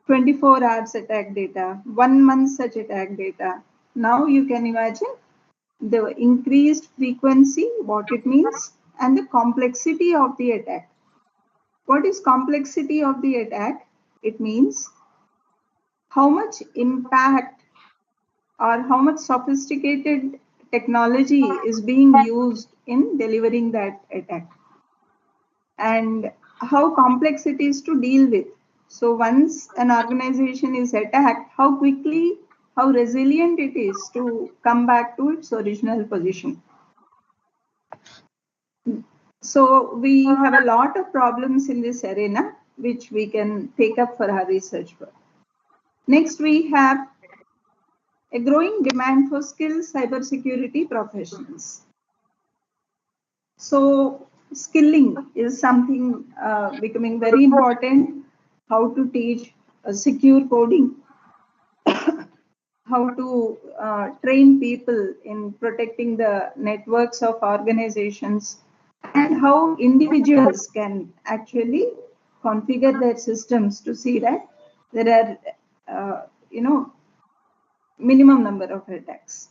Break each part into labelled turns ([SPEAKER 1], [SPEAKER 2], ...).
[SPEAKER 1] 24 hours attack data, 1 month such attack data. Now you can imagine the increased frequency, what it means, and the complexity of the attack. What is complexity of the attack? It means how much impact or how much sophisticated technology is being used in delivering that attack, and how complex it is to deal with. So once an organization is attacked, how quickly, how resilient it is to come back to its original position. So we have a lot of problems in this arena, which we can take up for our research work. Next, we have a growing demand for skilled cybersecurity professionals. So skilling is something becoming very important. How to teach secure coding, how to train people in protecting the networks of organizations, and how individuals can actually configure their systems to see that there are, minimum number of attacks,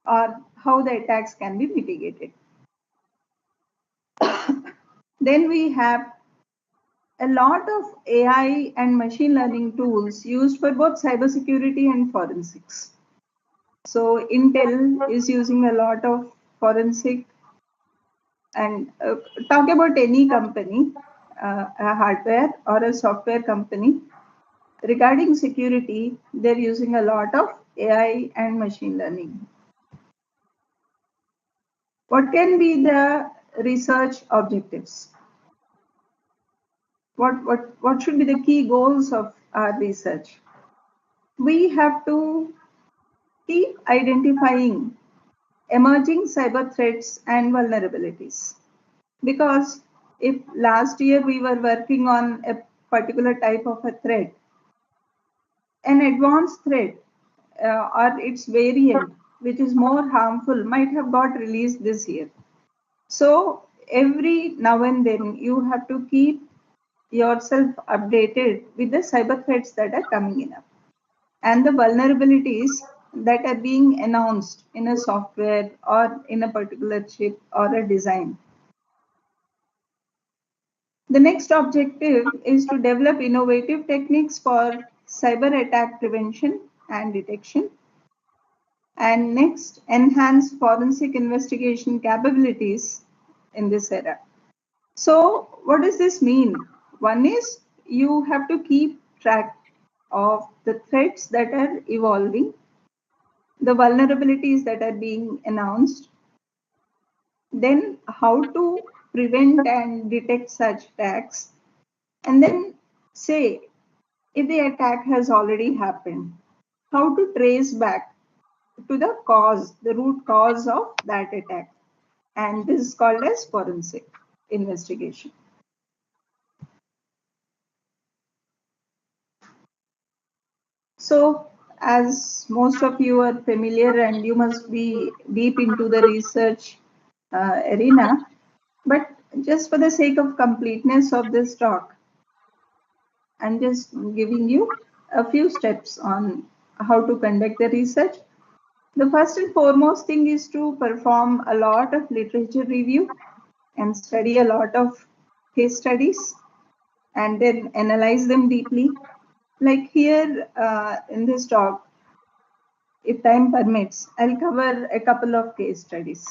[SPEAKER 1] or how the attacks can be mitigated. Then we have a lot of AI and machine learning tools used for both cybersecurity and forensics. So Intel is using a lot of forensic, and talk about any company, a hardware or a software company, regarding security, they're using a lot of AI and machine learning. What can be the research objectives? What should be the key goals of our research? We have to keep identifying emerging cyber threats and vulnerabilities. Because if last year we were working on a particular type of a threat, an advanced threat or its variant, which is more harmful, might have got released this year. So every now and then you have to keep yourself updated with the cyber threats that are coming in up and the vulnerabilities that are being announced in a software or in a particular chip or a design. The next objective is to develop innovative techniques for cyber attack prevention and detection. And next, enhance forensic investigation capabilities in this era. So what does this mean? One is you have to keep track of the threats that are evolving, the vulnerabilities that are being announced, then how to prevent and detect such attacks, and then say if the attack has already happened, how to trace back to the cause, the root cause of that attack. And this is called as forensic investigation. So as most of you are familiar and you must be deep into the research arena, but just for the sake of completeness of this talk, I'm just giving you a few steps on how to conduct the research. The first and foremost thing is to perform a lot of literature review and study a lot of case studies and then analyze them deeply. Like here in this talk, if time permits, I'll cover a couple of case studies.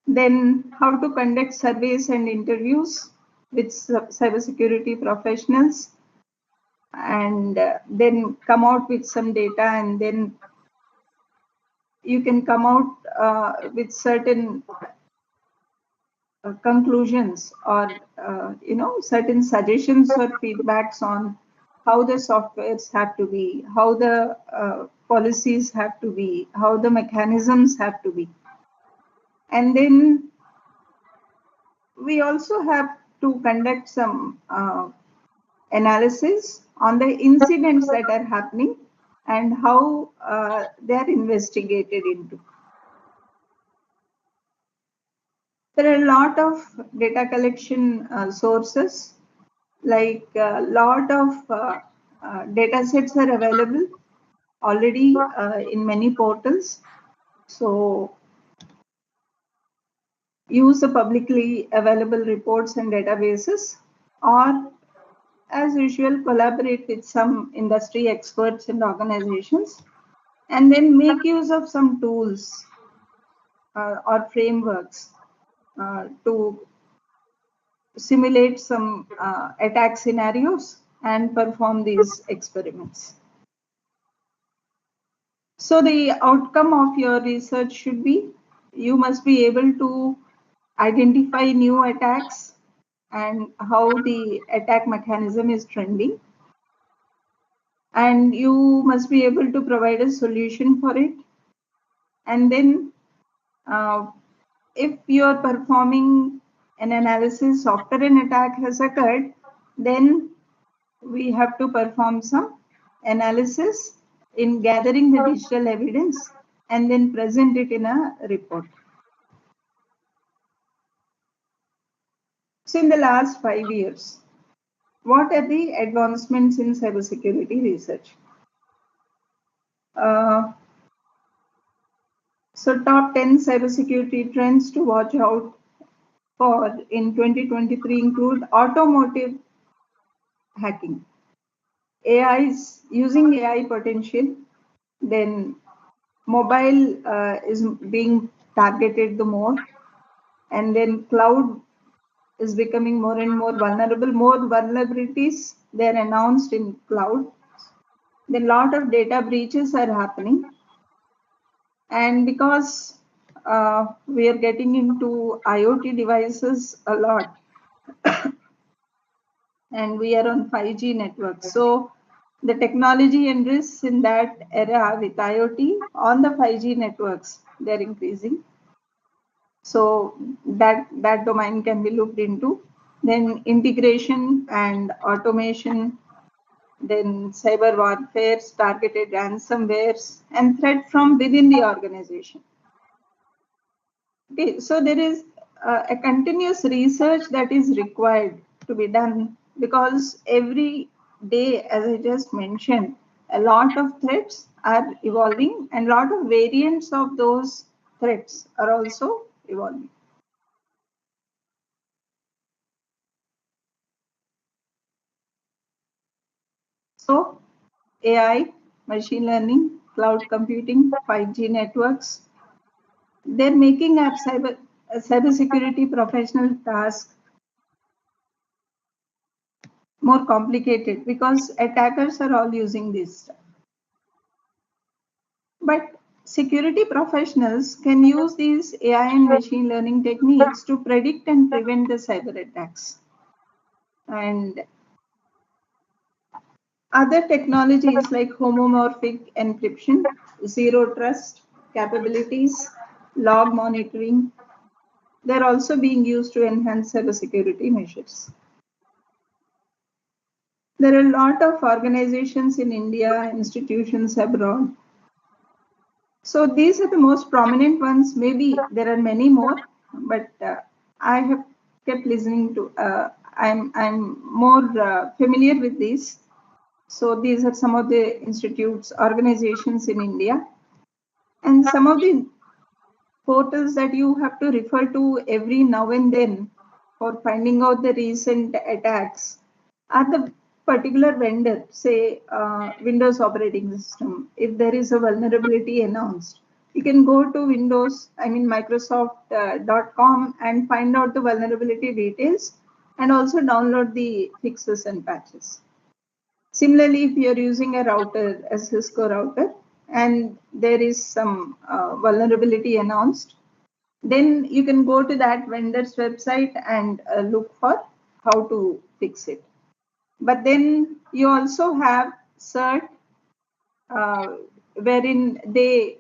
[SPEAKER 1] Then how to conduct surveys and interviews with cybersecurity professionals, and then come out with some data, and then you can come out with certain conclusions or certain suggestions or feedbacks on how the softwares have to be, how the policies have to be, how the mechanisms have to be. And then we also have to conduct some analysis on the incidents that are happening and how they are investigated into. There are a lot of data collection sources like a lot of data sets are available already in many portals. So use the publicly available reports and databases, or as usual, collaborate with some industry experts and organizations, and then make use of some tools or frameworks to simulate some attack scenarios and perform these experiments. So the outcome of your research should be, you must be able to identify new attacks and how the attack mechanism is trending. And you must be able to provide a solution for it. And then if you are performing an analysis after an attack has occurred, then we have to perform some analysis in gathering the digital evidence and then present it in a report. So in the last 5 years, what are the advancements in cybersecurity research? So top 10 cybersecurity trends to watch out for in 2023 include automotive hacking, AI's using AI potential, then mobile is being targeted the more, and then cloud is becoming more and more vulnerable. More vulnerabilities they're announced in cloud. Then a lot of data breaches are happening, and because we are getting into IoT devices a lot, and we are on 5G networks. So the technology and risks in that era with IoT on the 5G networks, they're increasing. So that domain can be looked into. Then integration and automation, then cyber warfare, targeted ransomwares, and threat from within the organization. Okay, so there is a continuous research that is required to be done, because every day, as I just mentioned, a lot of threats are evolving and a lot of variants of those threats are also evolving. So AI, machine learning, cloud computing, 5G networks, they're making up cybersecurity professional tasks more complicated because attackers are all using this. But security professionals can use these AI and machine learning techniques to predict and prevent the cyber attacks. And other technologies like homomorphic encryption, zero trust capabilities, log monitoring, they're also being used to enhance cybersecurity measures. There are a lot of organizations in India, institutions abroad. So these are the most prominent ones. Maybe there are many more, but I have kept listening to. I'm more familiar with these. So these are some of the institutes, organizations in India, and some of the portals that you have to refer to every now and then for finding out the recent attacks are the particular vendor, say Windows operating system. If there is a vulnerability announced, you can go to Microsoft.com and find out the vulnerability details and also download the fixes and patches. Similarly, if you're using a router, a Cisco router, and there is some vulnerability announced, then you can go to that vendor's website and look for how to fix it. But then you also have CERT, wherein they,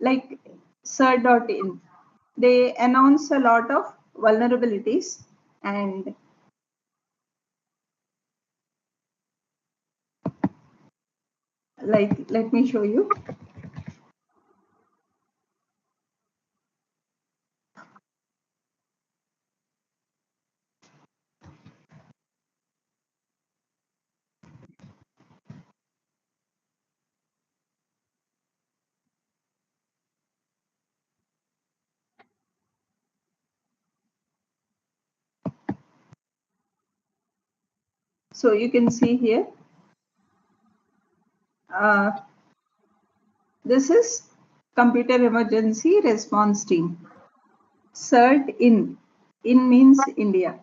[SPEAKER 1] like CERT.in, they announce a lot of vulnerabilities, and like, let me show you. So you can see here, this is Computer Emergency Response Team. CERT-In. In means India.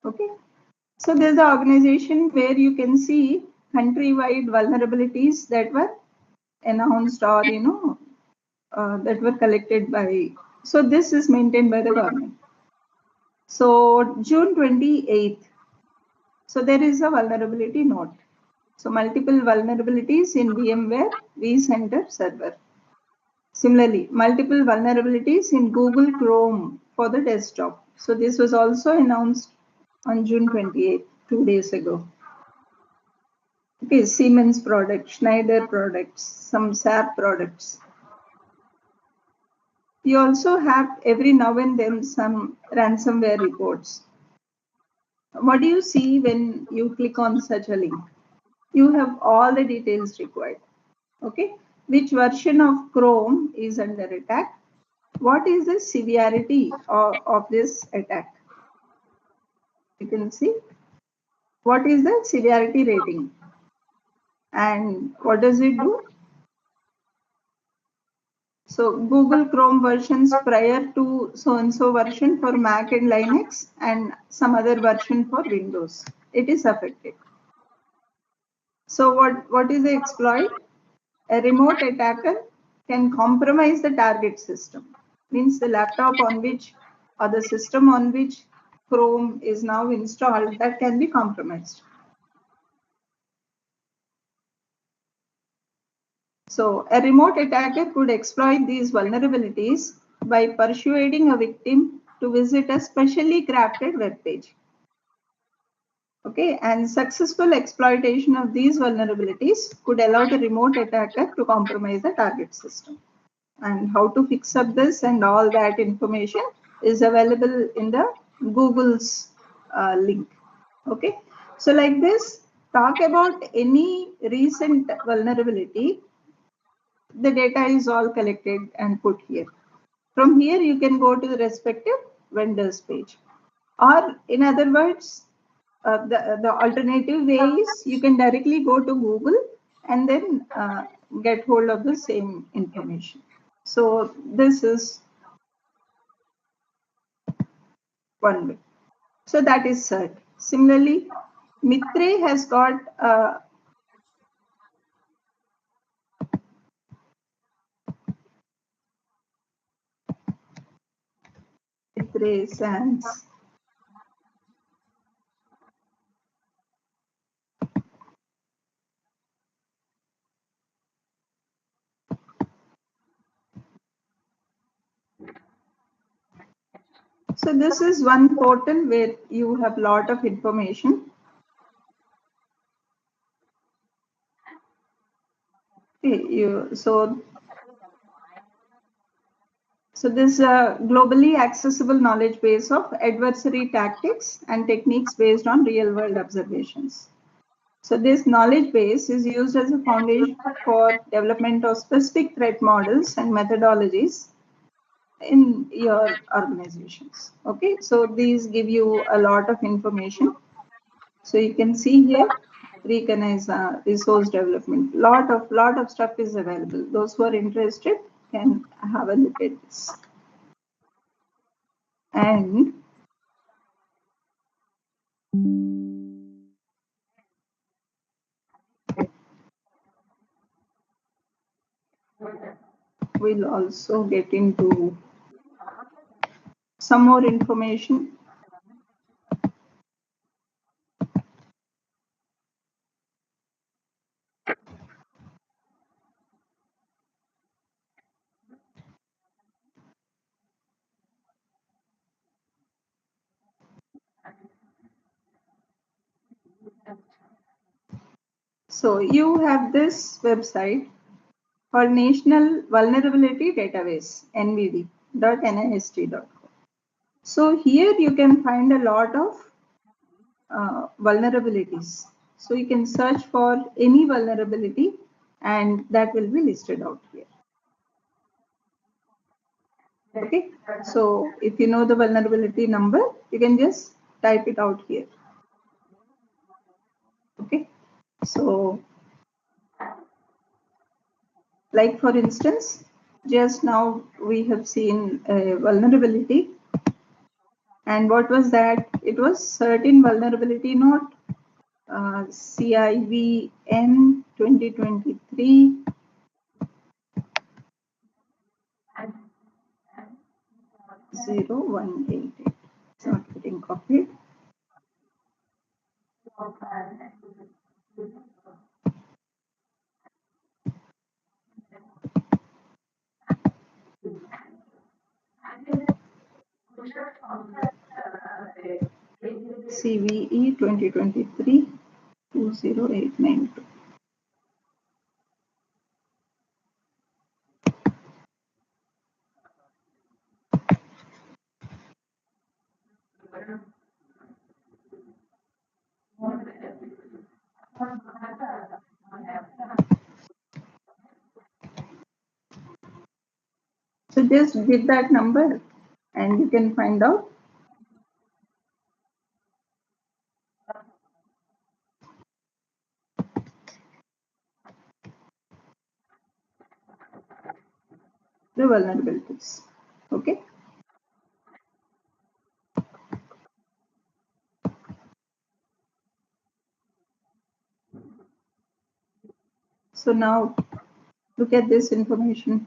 [SPEAKER 1] Okay. So there's an organization where you can see countrywide vulnerabilities that were announced or, that were collected by. So this is maintained by the government. So June 28th. So there is a vulnerability note. So multiple vulnerabilities in VMware vCenter server. Similarly, multiple vulnerabilities in Google Chrome for the desktop. So this was also announced on June 28th, 2 days ago. Okay, Siemens products, Schneider products, some SAP products. You also have every now and then some ransomware reports. What do you see when you click on such a link? You have all the details required. Okay, which version of Chrome is under attack? What is the severity of this attack? You can see what is the severity rating and what does it do? So Google Chrome versions prior to so-and-so version for Mac and Linux and some other version for Windows. It is affected. So what is the exploit? A remote attacker can compromise the target system. Means the laptop on which or the system on which Chrome is now installed, that can be compromised. So a remote attacker could exploit these vulnerabilities by persuading a victim to visit a specially crafted web page. Okay, and successful exploitation of these vulnerabilities could allow the remote attacker to compromise the target system. And how to fix up this and all that information is available in the Google's link. Okay, so like this, talk about any recent vulnerability. The data is all collected and put here. From here, you can go to the respective vendors page. Or in other words, the alternative way is you can directly go to Google and then get hold of the same information. So this is one way. So that is CERT. Similarly, Mitre has got Mitre SANS. So this is one portal where you have a lot of information. Okay, so this is a globally accessible knowledge base of adversary tactics and techniques based on real world observations. So this knowledge base is used as a foundation for development of specific threat models and methodologies in your organizations. Okay, so these give you a lot of information. So you can see here, recognize resource development. Lot of stuff is available. Those who are interested can have a look at this. And we'll also get into some more information. So you have this website called National Vulnerability Database, nvd.nist.com. So here you can find a lot of vulnerabilities. So you can search for any vulnerability and that will be listed out here. Okay, so if you know the vulnerability number, you can just type it out here. So, like for instance, just now we have seen a vulnerability. And what was that? It was certain vulnerability note, CIVN 2023 0188. It's not getting copied. CVE 2023 20892. So just give that number and you can find out. The vulnerabilities. Okay. So now look at this information.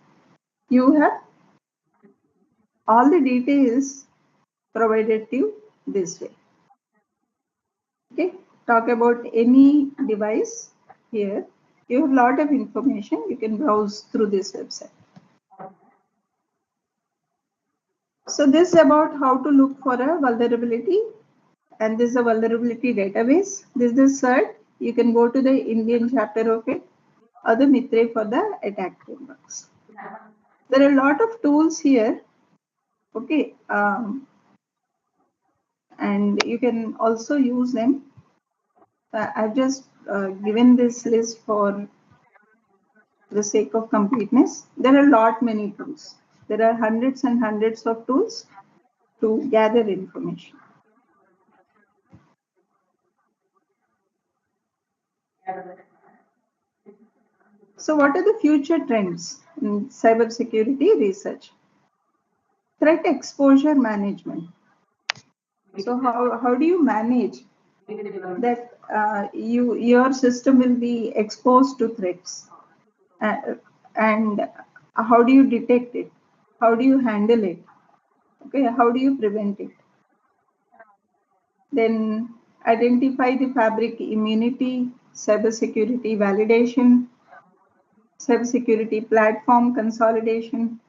[SPEAKER 1] You have all the details provided to you this way. Okay. Talk about any device here. You have a lot of information. You can browse through this website. So this is about how to look for a vulnerability, and this is a vulnerability database. This is the CERT. You can go to the Indian chapter of it or the MITRE for the attack frameworks. There are a lot of tools here. Okay, and you can also use them. I've just given this list for the sake of completeness. There are many tools. There are hundreds and hundreds of tools to gather information. So what are the future trends in cybersecurity research? Threat exposure management. So how do you manage that your system will be exposed to threats? And how do you detect it? How do you handle it? Okay, how do you prevent it? Then identify the fabric immunity, cybersecurity validation, cybersecurity platform consolidation,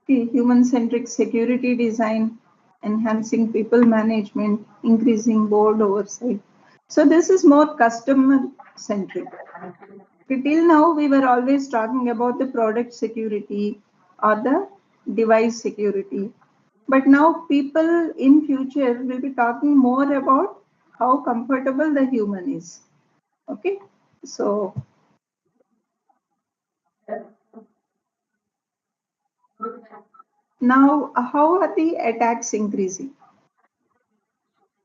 [SPEAKER 1] okay, human-centric security design, enhancing people management, increasing board oversight. So this is more customer-centric. Till now, we were always talking about the product security or the device security. But now people in future will be talking more about how comfortable the human is. Okay, so now how are the attacks increasing?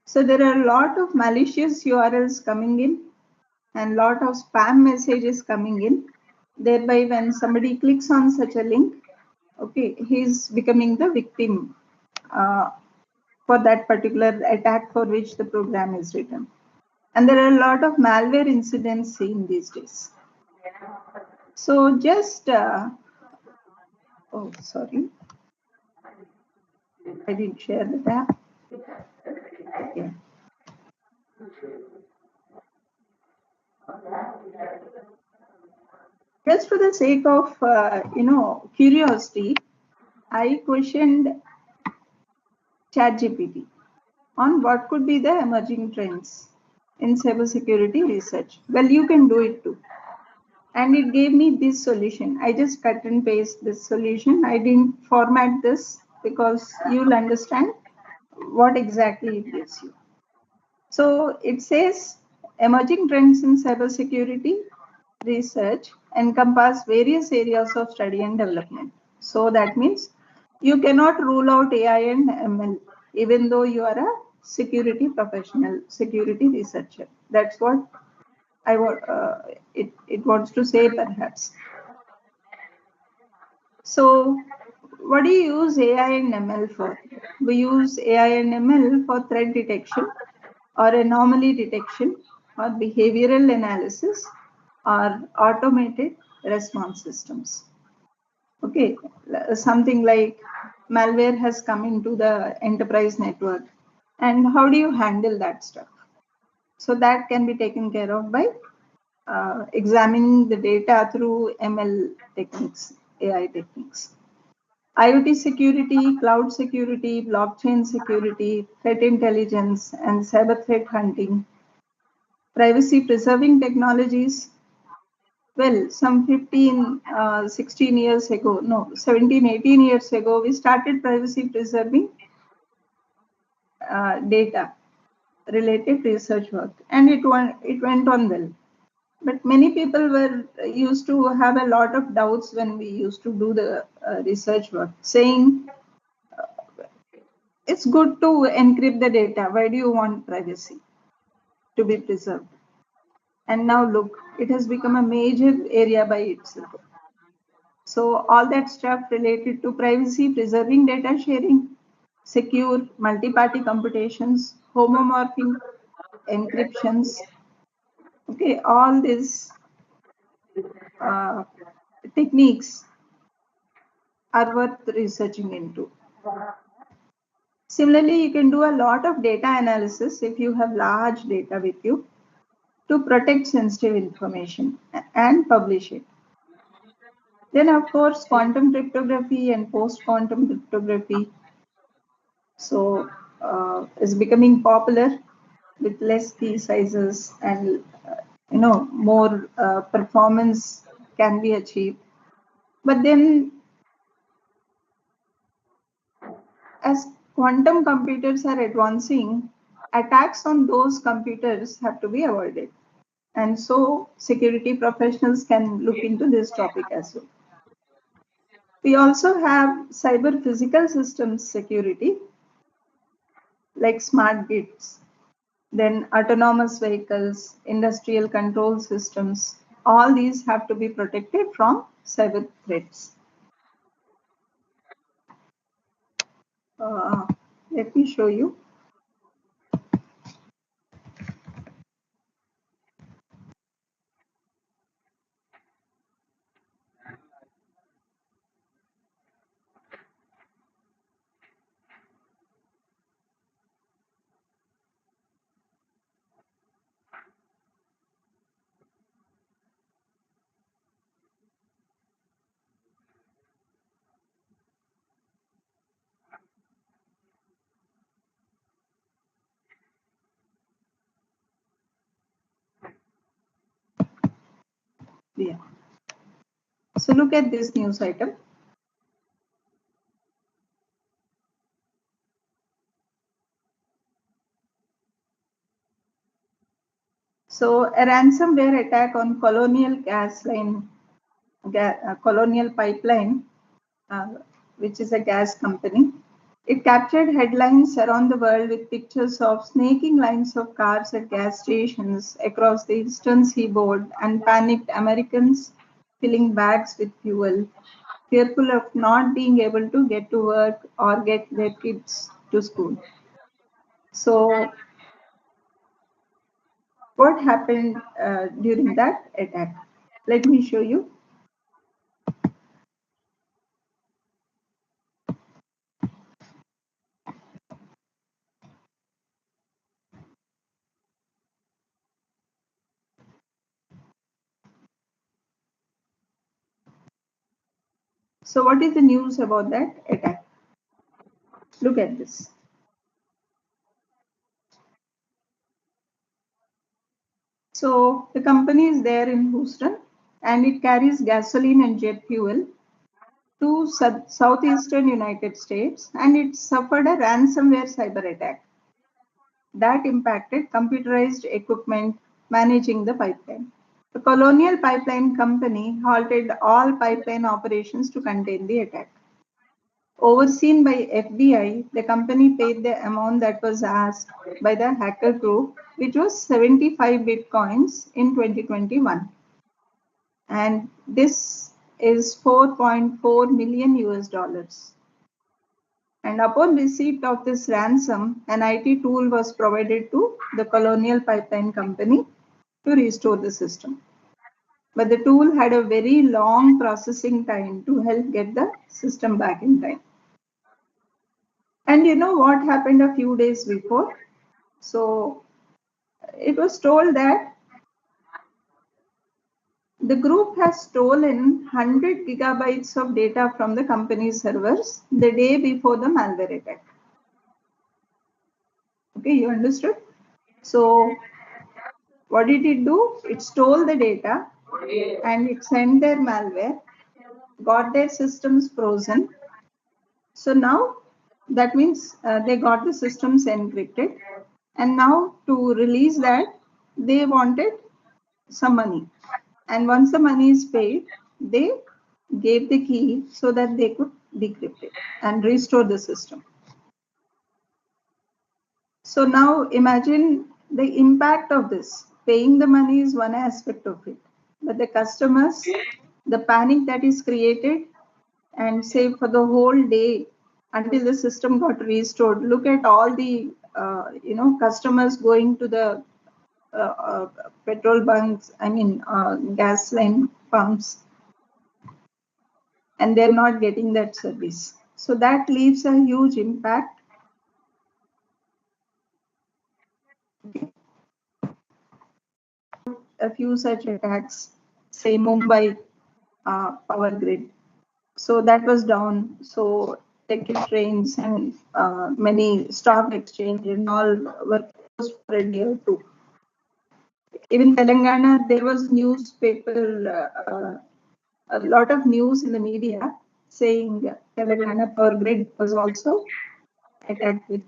[SPEAKER 1] So there are a lot of malicious URLs coming in and lot of spam messages coming in. Thereby, when somebody clicks on such a link, okay, he's becoming the victim for that particular attack for which the program is written. And there are a lot of malware incidents seen these days. So just, oh, sorry, I didn't share the tab. Yeah. Just for the sake of, curiosity, I questioned ChatGPT on what could be the emerging trends in cybersecurity research. Well, you can do it too. And it gave me this solution. I just cut and paste this solution. I didn't format this because you'll understand what exactly it gives you. So it says emerging trends in cybersecurity research encompass various areas of study and development. So that means you cannot rule out AI and ML, even though you are a security professional, security researcher. That's what it wants to say perhaps. So what do you use AI and ML for? We use AI and ML for threat detection or anomaly detection or behavioral analysis or automated response systems. Okay, something like malware has come into the enterprise network, and how do you handle that stuff? So that can be taken care of by examining the data through ML techniques, AI techniques. IoT security, cloud security, blockchain security, threat intelligence, and cyber threat hunting. Privacy preserving technologies. Well, some 16 years ago, no, 17, 18 years ago, we started privacy preserving data related research work, and it went on well. But many people were used to have a lot of doubts when we used to do the research work, saying it's good to encrypt the data. Why do you want privacy to be preserved? And now look, it has become a major area by itself. So all that stuff related to privacy, preserving data sharing, secure multi-party computations, homomorphing encryptions. Okay, all these techniques are worth researching into. Similarly, you can do a lot of data analysis if you have large data with you to protect sensitive information and publish it. Then, of course, quantum cryptography and post-quantum cryptography. So, is becoming popular with less key sizes and more performance can be achieved. But then, as quantum computers are advancing, attacks on those computers have to be avoided. And so security professionals can look into this topic as well. We also have cyber physical systems security, like smart grids, then autonomous vehicles, industrial control systems. All these have to be protected from cyber threats. Let me show you. Yeah. So look at this news item. So a ransomware attack on Colonial Colonial Pipeline, which is a gas company. It captured headlines around the world with pictures of snaking lines of cars at gas stations across the eastern seaboard and panicked Americans filling bags with fuel, fearful of not being able to get to work or get their kids to school. So what happened during that attack? Let me show you. So what is the news about that attack? Look at this. So the company is there in Houston and it carries gasoline and jet fuel to southeastern United States, and it suffered a ransomware cyber attack that impacted computerized equipment managing the pipeline. The Colonial Pipeline Company halted all pipeline operations to contain the attack. Overseen by FBI, the company paid the amount that was asked by the hacker group which was 75 Bitcoins in 2021. And this is 4.4 million US dollars. And upon receipt of this ransom, an IT tool was provided to the Colonial Pipeline Company to restore the system. But the tool had a very long processing time to help get the system back in time. And you know what happened a few days before? So it was told that the group has stolen 100 gigabytes of data from the company's servers the day before the malware attack. Okay, you understood? So what did it do? It stole the data and it sent their malware, got their systems frozen. So now that means they got the systems encrypted. And now to release that, they wanted some money. And once the money is paid, they gave the key so that they could decrypt it and restore the system. So now imagine the impact of this. Paying the money is one aspect of it, but the customers, the panic that is created, and say for the whole day until the system got restored. Look at all the customers going to the petrol bunks, gas line pumps, and they're not getting that service. So that leaves a huge impact. A few such attacks, say Mumbai power grid. So that was down. So ticket trains and many stock exchange and all were closed for a day or two. Even Telangana, there was newspaper, a lot of news in the media saying Telangana power grid was also attacked with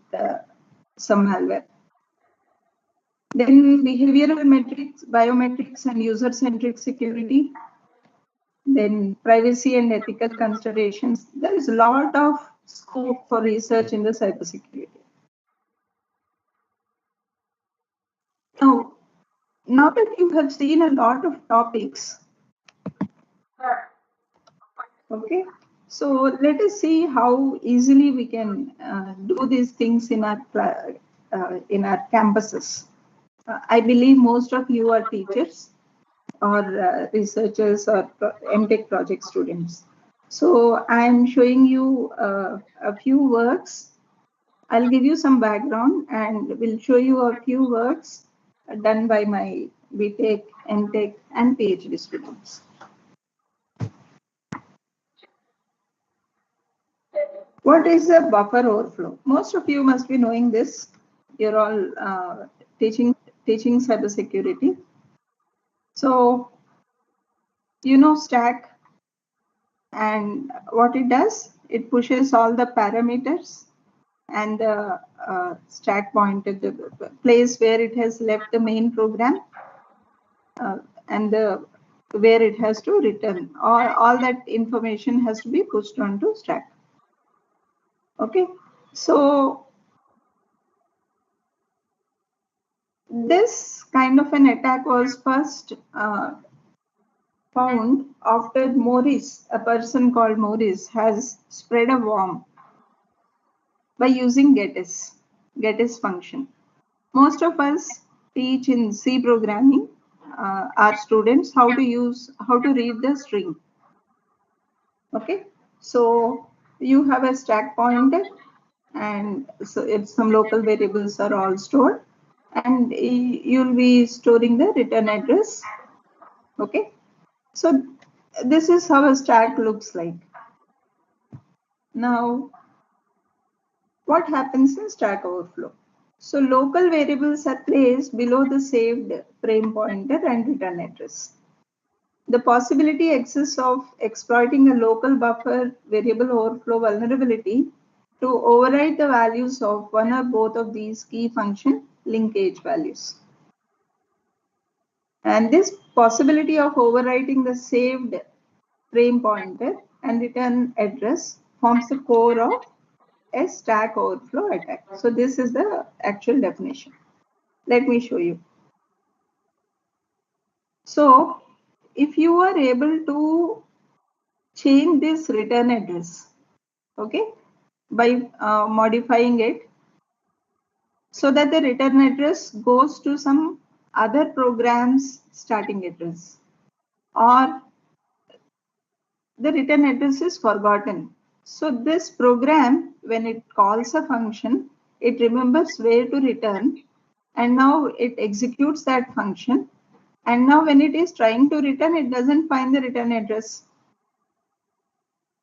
[SPEAKER 1] some malware. Then behavioral metrics, biometrics, and user-centric security. Then privacy and ethical considerations. There is a lot of scope for research in the cybersecurity. Now that you have seen a lot of topics, okay, so let us see how easily we can do these things in our campuses. I believe most of you are teachers or researchers or MTech project students. So I'm showing you a few works. I'll give you some background and we'll show you a few works done by my BTech, MTech and PhD students. What is a buffer overflow? Most of you must be knowing this. You're all teaching cybersecurity. So, you know Stack, and what it does, it pushes all the parameters and the stack pointer, the place where it has left the main program and where it has to return. All that information has to be pushed onto Stack. Okay, so this kind of an attack was first found after Morris, a person called Morris, has spread a worm by using gettys function. Most of us teach in C programming our students how to read the string. Okay, so you have a stack pointer, and so if some local variables are all stored, and you'll be storing the return address. Okay, so this is how a stack looks like. Now, what happens in Stack Overflow? So local variables are placed below the saved frame pointer and return address. The possibility exists of exploiting a local buffer variable overflow vulnerability to override the values of one or both of these key function linkage values. And this possibility of overwriting the saved frame pointer and return address forms the core of a Stack Overflow attack. So this is the actual definition. Let me show you. So if you are able to change this return address, okay, by modifying it so that the return address goes to some other program's starting address, or the return address is forgotten. So this program, when it calls a function, it remembers where to return, and now it executes that function. And now when it is trying to return, it doesn't find the return address.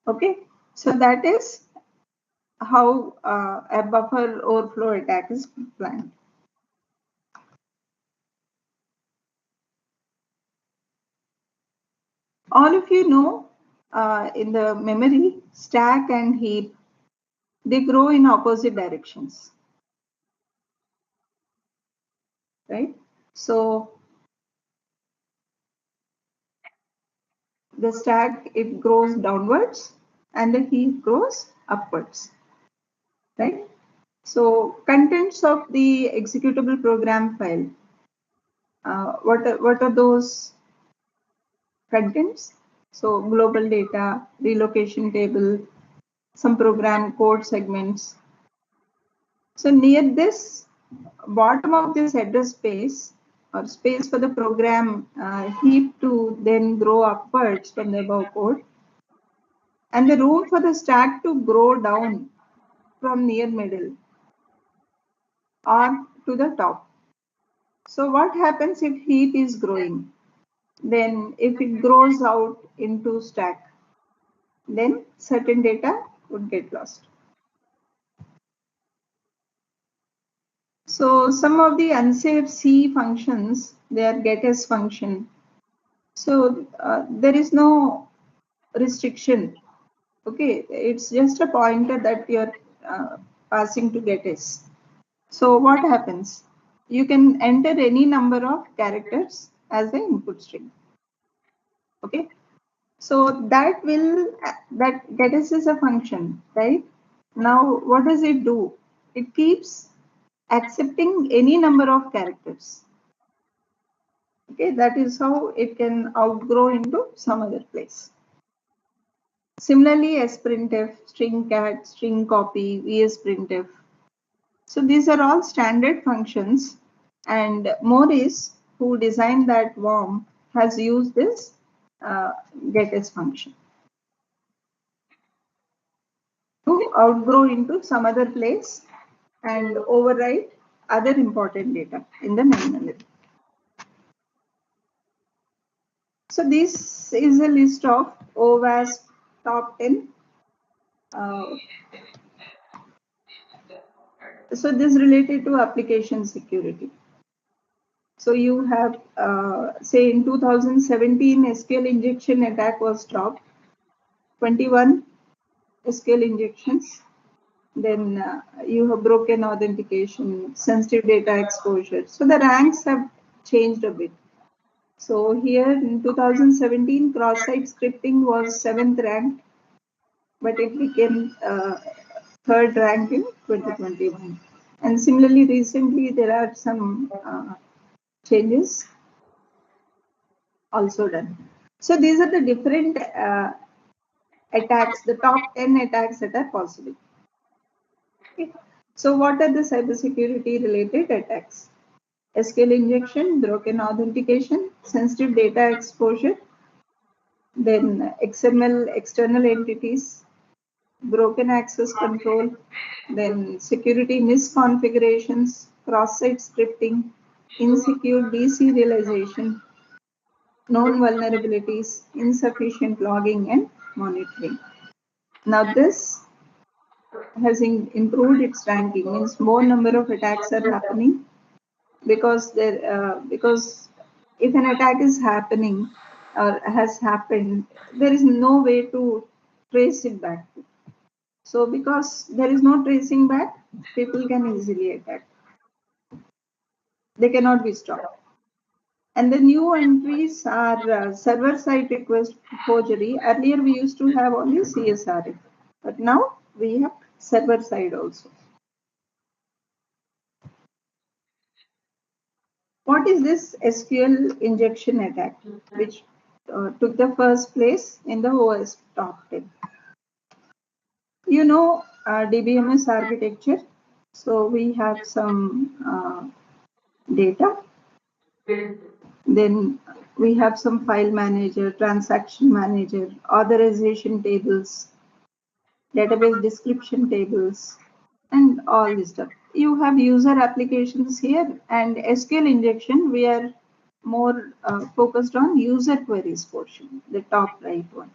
[SPEAKER 1] Okay, so that is how a buffer overflow attack is planned. All of you know, in the memory, stack and heap, they grow in opposite directions, right? So the stack, it grows downwards and the heap grows upwards, right? So contents of the executable program file, what are those contents? So global data, relocation table, some program code segments. So near this bottom of this address space, or space for the program heap to then grow upwards from the above code, and the room for the stack to grow down from near middle or to the top. So what happens if heap is growing? Then if it grows out into stack, then certain data would get lost. So some of the unsafe C functions, they are getAs function. So there is no restriction. Okay, it's just a pointer that you're passing to getAs. So what happens? You can enter any number of characters as the input string. Okay, so that getAs is a function, right? Now what does it do? It keeps accepting any number of characters. Okay, that is how it can outgrow into some other place. Similarly, sprintf, string cat, string copy, vsprintf. So these are all standard functions, and Morris, who designed that worm, has used this getAs function to outgrow into some other place and overwrite other important data in the main memory. So this is a list of OWASP top 10. So this related to application security. So you have, say in 2017, SQL injection attack was stopped, 21 SQL injections. Then you have broken authentication, sensitive data exposure. So the ranks have changed a bit. So here in 2017, cross-site scripting was 7th ranked, but it became 3rd ranked in 2021. And similarly, recently there are some changes also done. So these are the different attacks, the top 10 attacks that are possible. Okay. So what are the cybersecurity related attacks? SQL injection, broken authentication, sensitive data exposure, then XML external entities, broken access control, then security misconfigurations, cross-site scripting, insecure deserialization, known vulnerabilities, insufficient logging and monitoring. Now this has improved its ranking, means more number of attacks are happening because if an attack is happening or has happened, there is no way to trace it back. So because there is no tracing back, people can easily attack. They cannot be stopped. And the new entries are server-side request forgery. Earlier we used to have only CSRF, but now we have server-side also. What is this SQL injection attack, which took the first place in the OS top 10? You know DBMS architecture. So we have some data. Then we have some file manager, transaction manager, authorization tables, database description tables, and all this stuff. You have user applications here, and SQL injection, we are more focused on user queries portion, the top right one.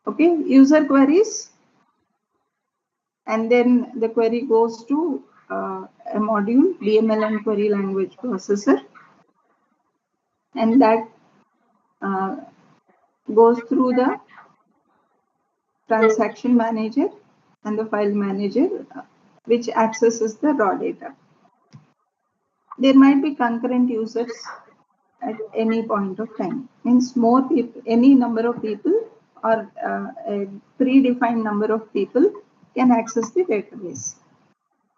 [SPEAKER 1] Okay, user queries, and then the query goes to a module, DMLN query language processor, and that goes through the transaction manager and the file manager, which accesses the raw data. There might be concurrent users at any point of time. Means more people, any number of people or a predefined number of people can access the database.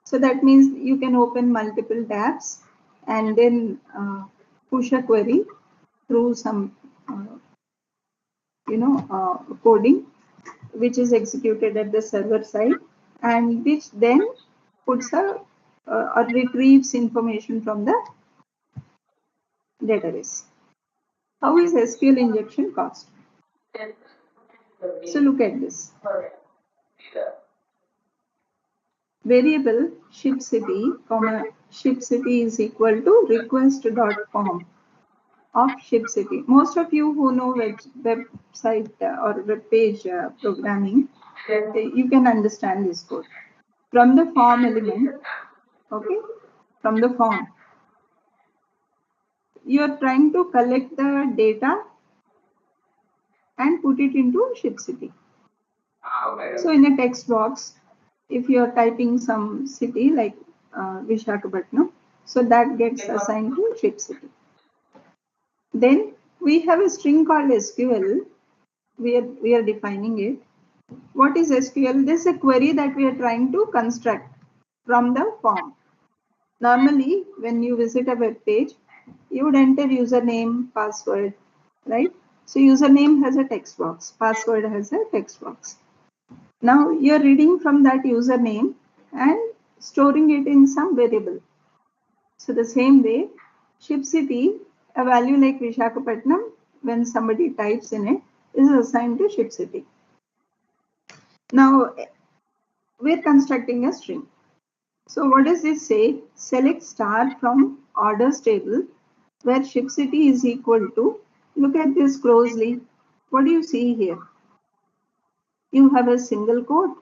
[SPEAKER 1] So that means you can open multiple tabs and then push a query through some coding, which is executed at the server side, and which then puts a or retrieves information from the database. How is SQL injection cost? So look at this. Variable shipcity, shipcity is equal to request.com of shipcity. Most of you who know website or web page programming, you can understand this code. From the form element, okay, from the form, you are trying to collect the data and put it into shipcity. So in a text box, if you are typing some city like Visakhapatnam, so that gets assigned to shipcity. Then we have a string called SQL. We are defining it. What is SQL? This is a query that we are trying to construct from the form. Normally, when you visit a web page, you would enter username, password, right? So username has a text box, password has a text box. Now you're reading from that username and storing it in some variable. So the same way, shipcity, a value like Visakhapatnam, when somebody types in it, is assigned to shipcity. Now we're constructing a string. So what does this say? Select star from orders table where shipcity is equal to, look at this closely. What do you see here? You have a single quote,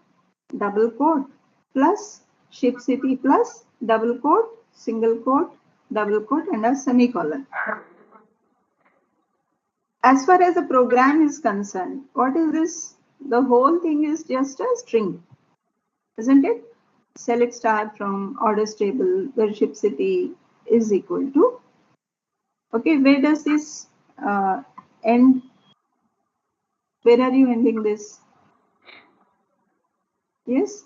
[SPEAKER 1] double quote, plus shipcity plus double quote, single quote, double quote, and a semicolon. As far as the program is concerned, what is this? The whole thing is just a string, isn't it? Select star from orders table where shipcity is equal to. Okay, where does this end? Where are you ending this? Yes?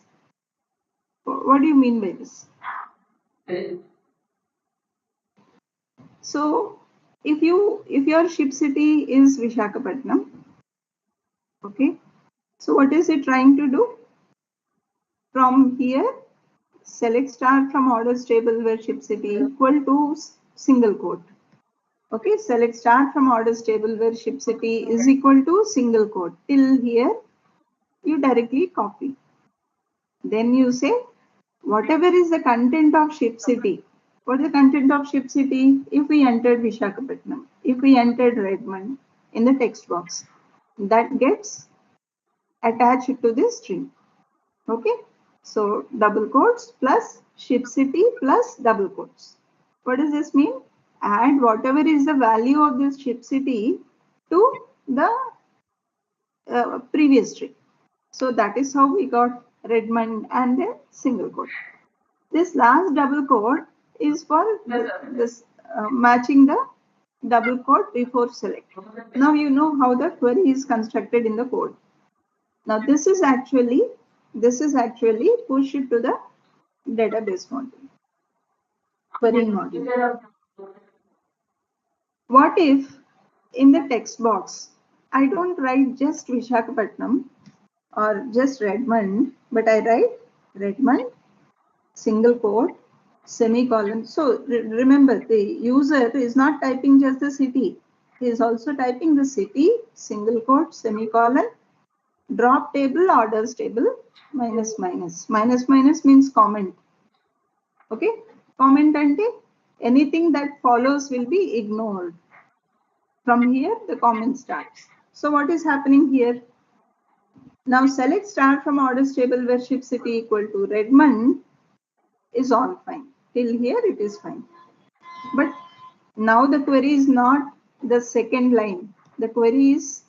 [SPEAKER 1] What do you mean by this? So if your shipcity is Visakhapatnam, okay, so what is it trying to do? From here, select star from orders table where shipcity equal to single quote. Okay, select star from orders table where shipcity is equal to single quote. Till here, you directly copy. Then you say, whatever is the content of shipcity. What is the content of shipcity? If we entered Visakhapatnam, if we entered Redmond in the text box, that gets attached to this string. Okay, so double quotes plus shipcity plus double quotes. What does this mean? Add whatever is the value of this shipcity to the previous string. So that is how we got Redmond and a single quote. This last double quote is for this matching the double quote before select. Now you know how the query is constructed in the code. Now this is actually pushed to the database module. querying module. What if in the text box, I don't write just Vishakhapatnam or just Redmond, but I write Redmond, single quote, semicolon. So remember, the user is not typing just the city. He is also typing the city, single quote, semicolon, drop table, orders table, minus minus. Minus minus means comment. Okay, comment ante anything that follows will be ignored. From here, the comment starts. So what is happening here? Now select start from orders table where ship city equal to Redmond is all fine. Till here it is fine. But now the query is not the second line. The query is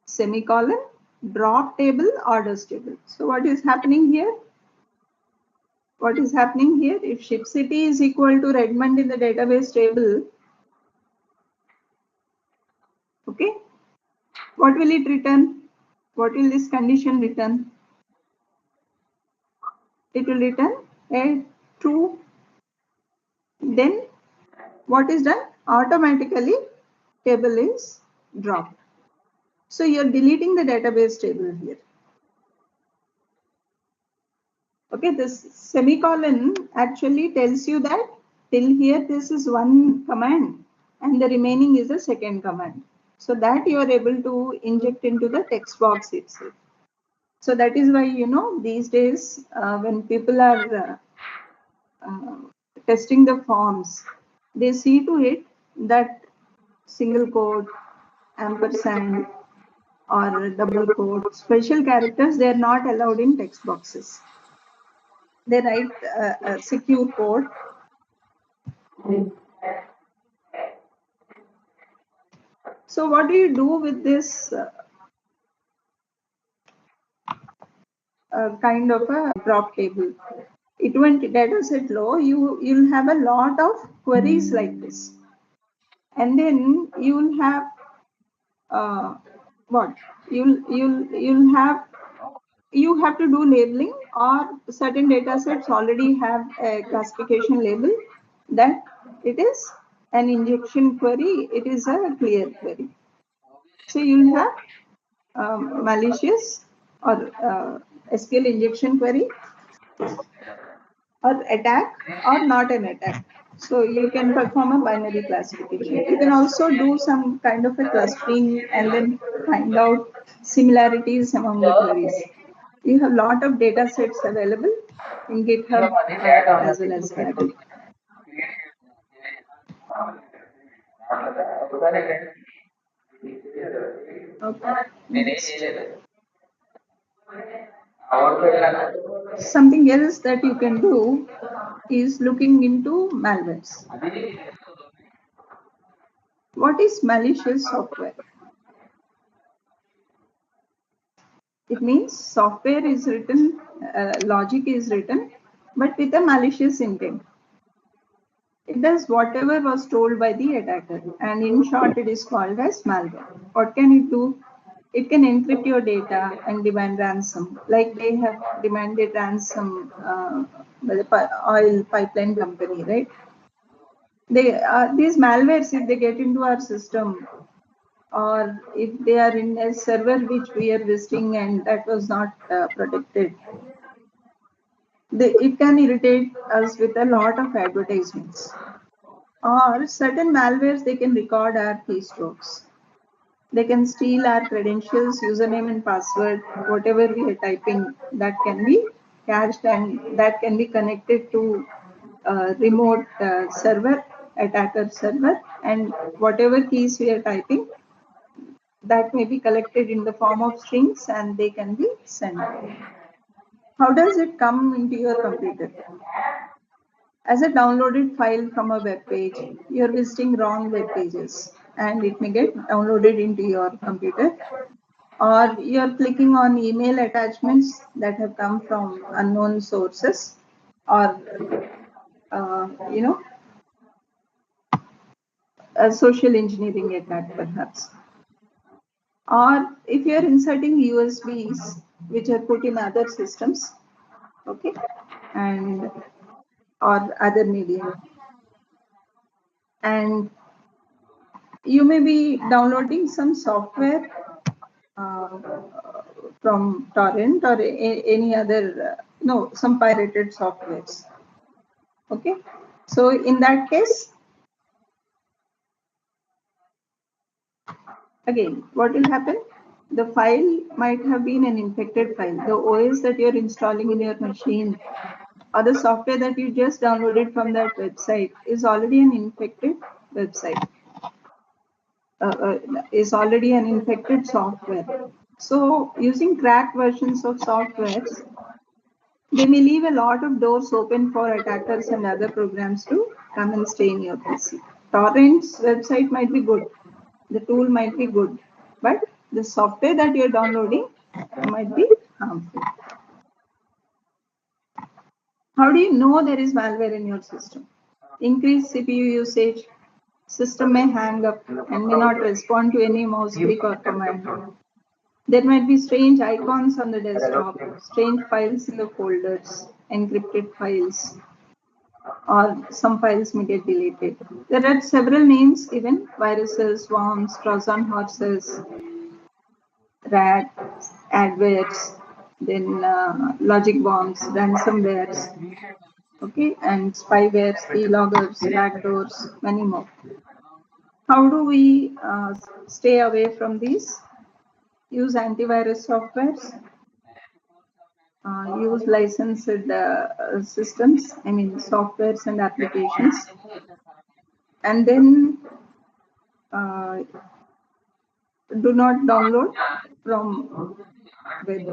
[SPEAKER 1] semicolon, drop table, orders table. So what is happening here? What is happening here? If ship city is equal to Redmond in the database table, okay, what will it return? What will this condition return? It will return a true. Then what is done? Automatically table is dropped. So you're deleting the database table here. Okay, this semicolon actually tells you that till here this is one command and the remaining is the second command. So that you are able to inject into the text box itself. So that is why, you know, these days when people are testing the forms, they see to it that single quote, ampersand, or double quote, special characters, they are not allowed in text boxes. They write a secure code. So what do you do with this kind of a drop table? It went data set low, you'll have a lot of queries like this. And then you'll have what? You'll have you have to do labeling, or certain data sets already have a classification label that it is an injection query, it is a clear query. So you'll have malicious or SQL injection query, or attack, or not an attack. So you can perform a binary classification. You can also do some kind of a clustering and then find out similarities among the queries. You have a lot of data sets available in GitHub as well as Gradle. Okay. Next. Something else that you can do is looking into malwares. What is malicious software? It means software is written, logic is written, but with a malicious intent. It does whatever was told by the attacker, and in short, it is called as malware. What can it do? It can encrypt your data and demand ransom, like they have demanded ransom by the oil pipeline company, right? These malwares, if they get into our system, or if they are in a server which we are visiting and that was not protected, it can irritate us with a lot of advertisements. Or certain malwares, they can record our keystrokes. They can steal our credentials, username and password, whatever we are typing, that can be cached and that can be connected to remote server, attacker server, and whatever keys we are typing, that may be collected in the form of strings and they can be sent. How does it come into your computer? As a downloaded file from a web page. You're visiting wrong web pages and it may get downloaded into your computer. Or you're clicking on email attachments that have come from unknown sources, or you know, a social engineering attack perhaps. Or if you're inserting USBs which are put in other systems, okay, and or other media. And you may be downloading some software from torrent or any other, no, some pirated softwares. Okay, so in that case, again, what will happen? The file might have been an infected file. The OS that you're installing in your machine or the software that you just downloaded from that website is already an infected website, is already an infected software. So using cracked versions of softwares, they may leave a lot of doors open for attackers and other programs to come and stay in your PC. Torrent's website might be good, the tool might be good, but the software that you're downloading might be harmful. How do you know there is malware in your system? Increased CPU usage, system may hang up and may not respond to any mouse click or command. There might be strange icons on the desktop, strange files in the folders, encrypted files, or some files may get deleted. There are several names given: viruses, worms, Trojan horses, rat, adwares, then logic bombs, ransomwares, okay, and spywares, keyloggers, backdoors, many more. How do we stay away from these? Use antivirus softwares, use licensed systems, I mean softwares and applications, and then do not download from web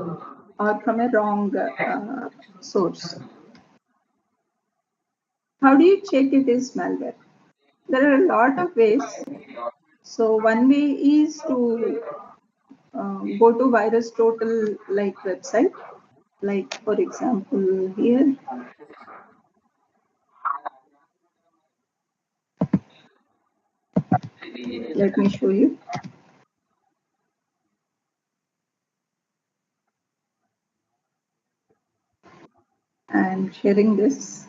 [SPEAKER 1] or from a wrong source. How do you check it is malware? There are a lot of ways. So one way is to go to VirusTotal like website, like for example here. Let me show you. I'm sharing this.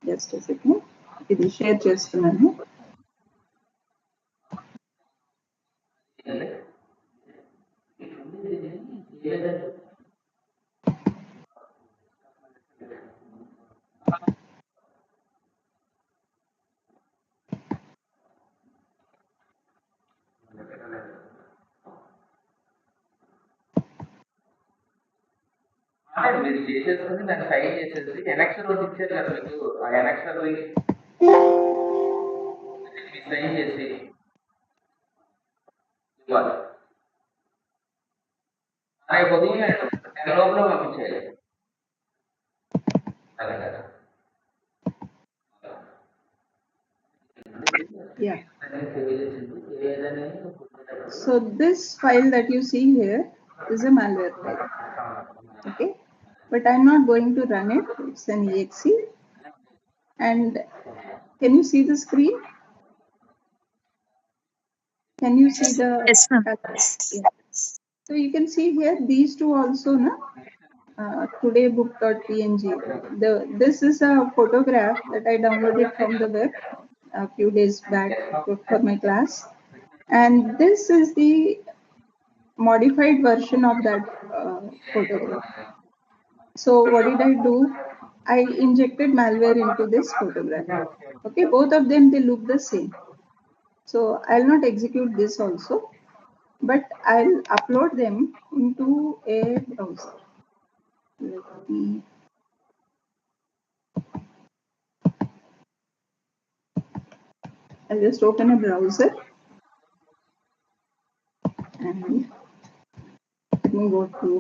[SPEAKER 1] Just a second. It will share just a minute.
[SPEAKER 2] మీరు చేసేసుకుని దాన్ని sign చేసేసి ఎనెక్షన్ ఒకటి ఇచ్చారు కదా మీకు ఆ ఎనెక్షన్ sign చేసి ఇవ్వాలి రేపు ఉదయం లోపల పంపించేయాలి అదే కదా
[SPEAKER 1] Yeah. So this file that you see here is a malware file. Okay, but I'm not going to run it. It's an exe. And can you see the screen? Can you see the?
[SPEAKER 3] Yes, ma'am.
[SPEAKER 1] Yeah. So you can see here these two also, na? Todaybook.png. This is a photograph that I downloaded from the web a few days back for my class, and this is the modified version of that photograph. So what did I do? I injected malware into this photograph. Okay, both of them, they look the same. So I'll not execute this also, but I'll upload them into a browser. Let me. I'll just open a browser and let me go to.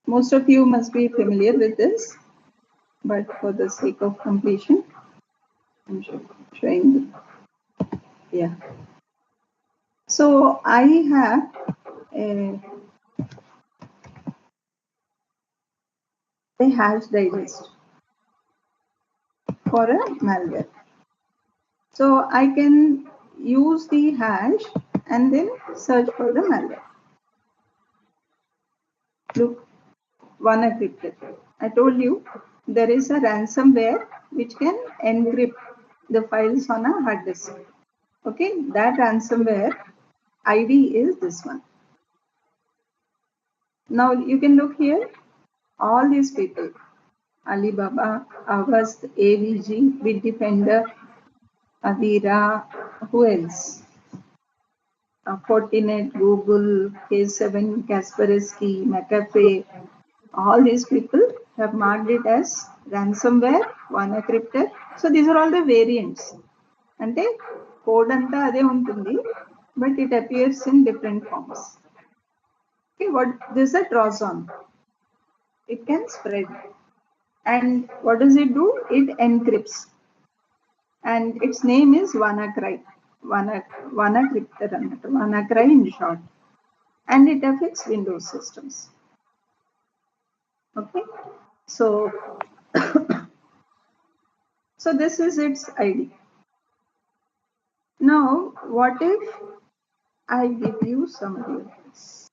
[SPEAKER 1] Most of you must be familiar with this, but for the sake of completion, I'm showing you. Yeah. So I have a hash digest for a malware. So I can use the hash and then search for the malware. Look, WannaCrypt. I told you there is a ransomware which can encrypt the files on a hard disk. Okay, that ransomware ID is this one. Now you can look here, all these people, Alibaba, Avast, AVG, Bitdefender, Avira, who else? Fortinet, Google, K7, Kaspersky, McAfee, all these people have marked it as ransomware, WannaCrypt. So these are all the variants. Ante code anta ade untundi, but it appears in different forms. Okay, what this is a Trojan. It can spread. And what does it do? It encrypts. And its name is WannaCry. WannaCrypt, WannaCry in short. And it affects Windows systems. Okay, so so this is its ID. Now, what if I give you summary of this?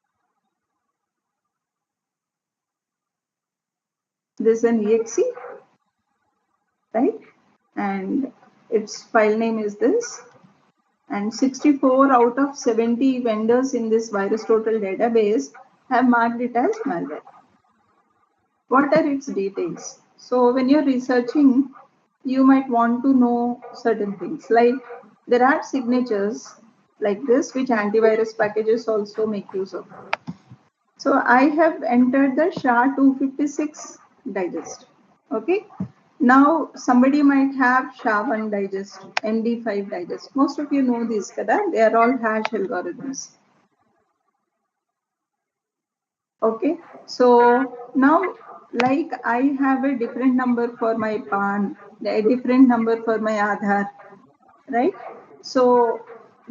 [SPEAKER 1] This is an exe, right? And its file name is this. And 64 out of 70 vendors in this VirusTotal database have marked it as malware. What are its details? So when you're researching, you might want to know certain things, like there are signatures like this which antivirus packages also make use of. So I have entered the SHA-256 digest. Okay. Now somebody might have SHA-1 digest, MD5 digest. Most of you know these, kada? They are all hash algorithms. Okay. So now, like I have a different number for my PAN, a different number for my Aadhaar, right? So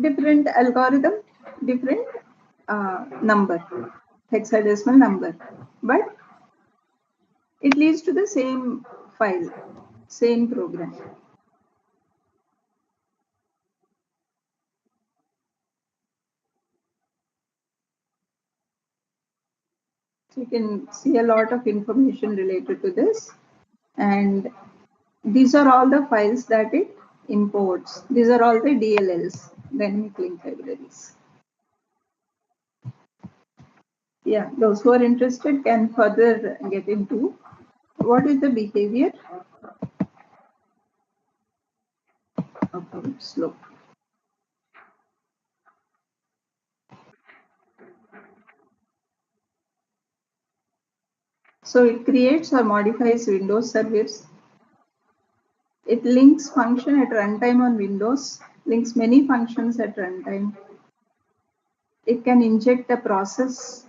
[SPEAKER 1] different algorithm, different number, hexadecimal number, but it leads to the same file, same program. So you can see a lot of information related to this, and these are all the files that it imports. These are all the DLLs, dynamic link libraries. Yeah, those who are interested can further get into what is the behavior. Okay, slow. So it creates or modifies Windows service. It links function at runtime on Windows, links many functions at runtime. It can inject a process,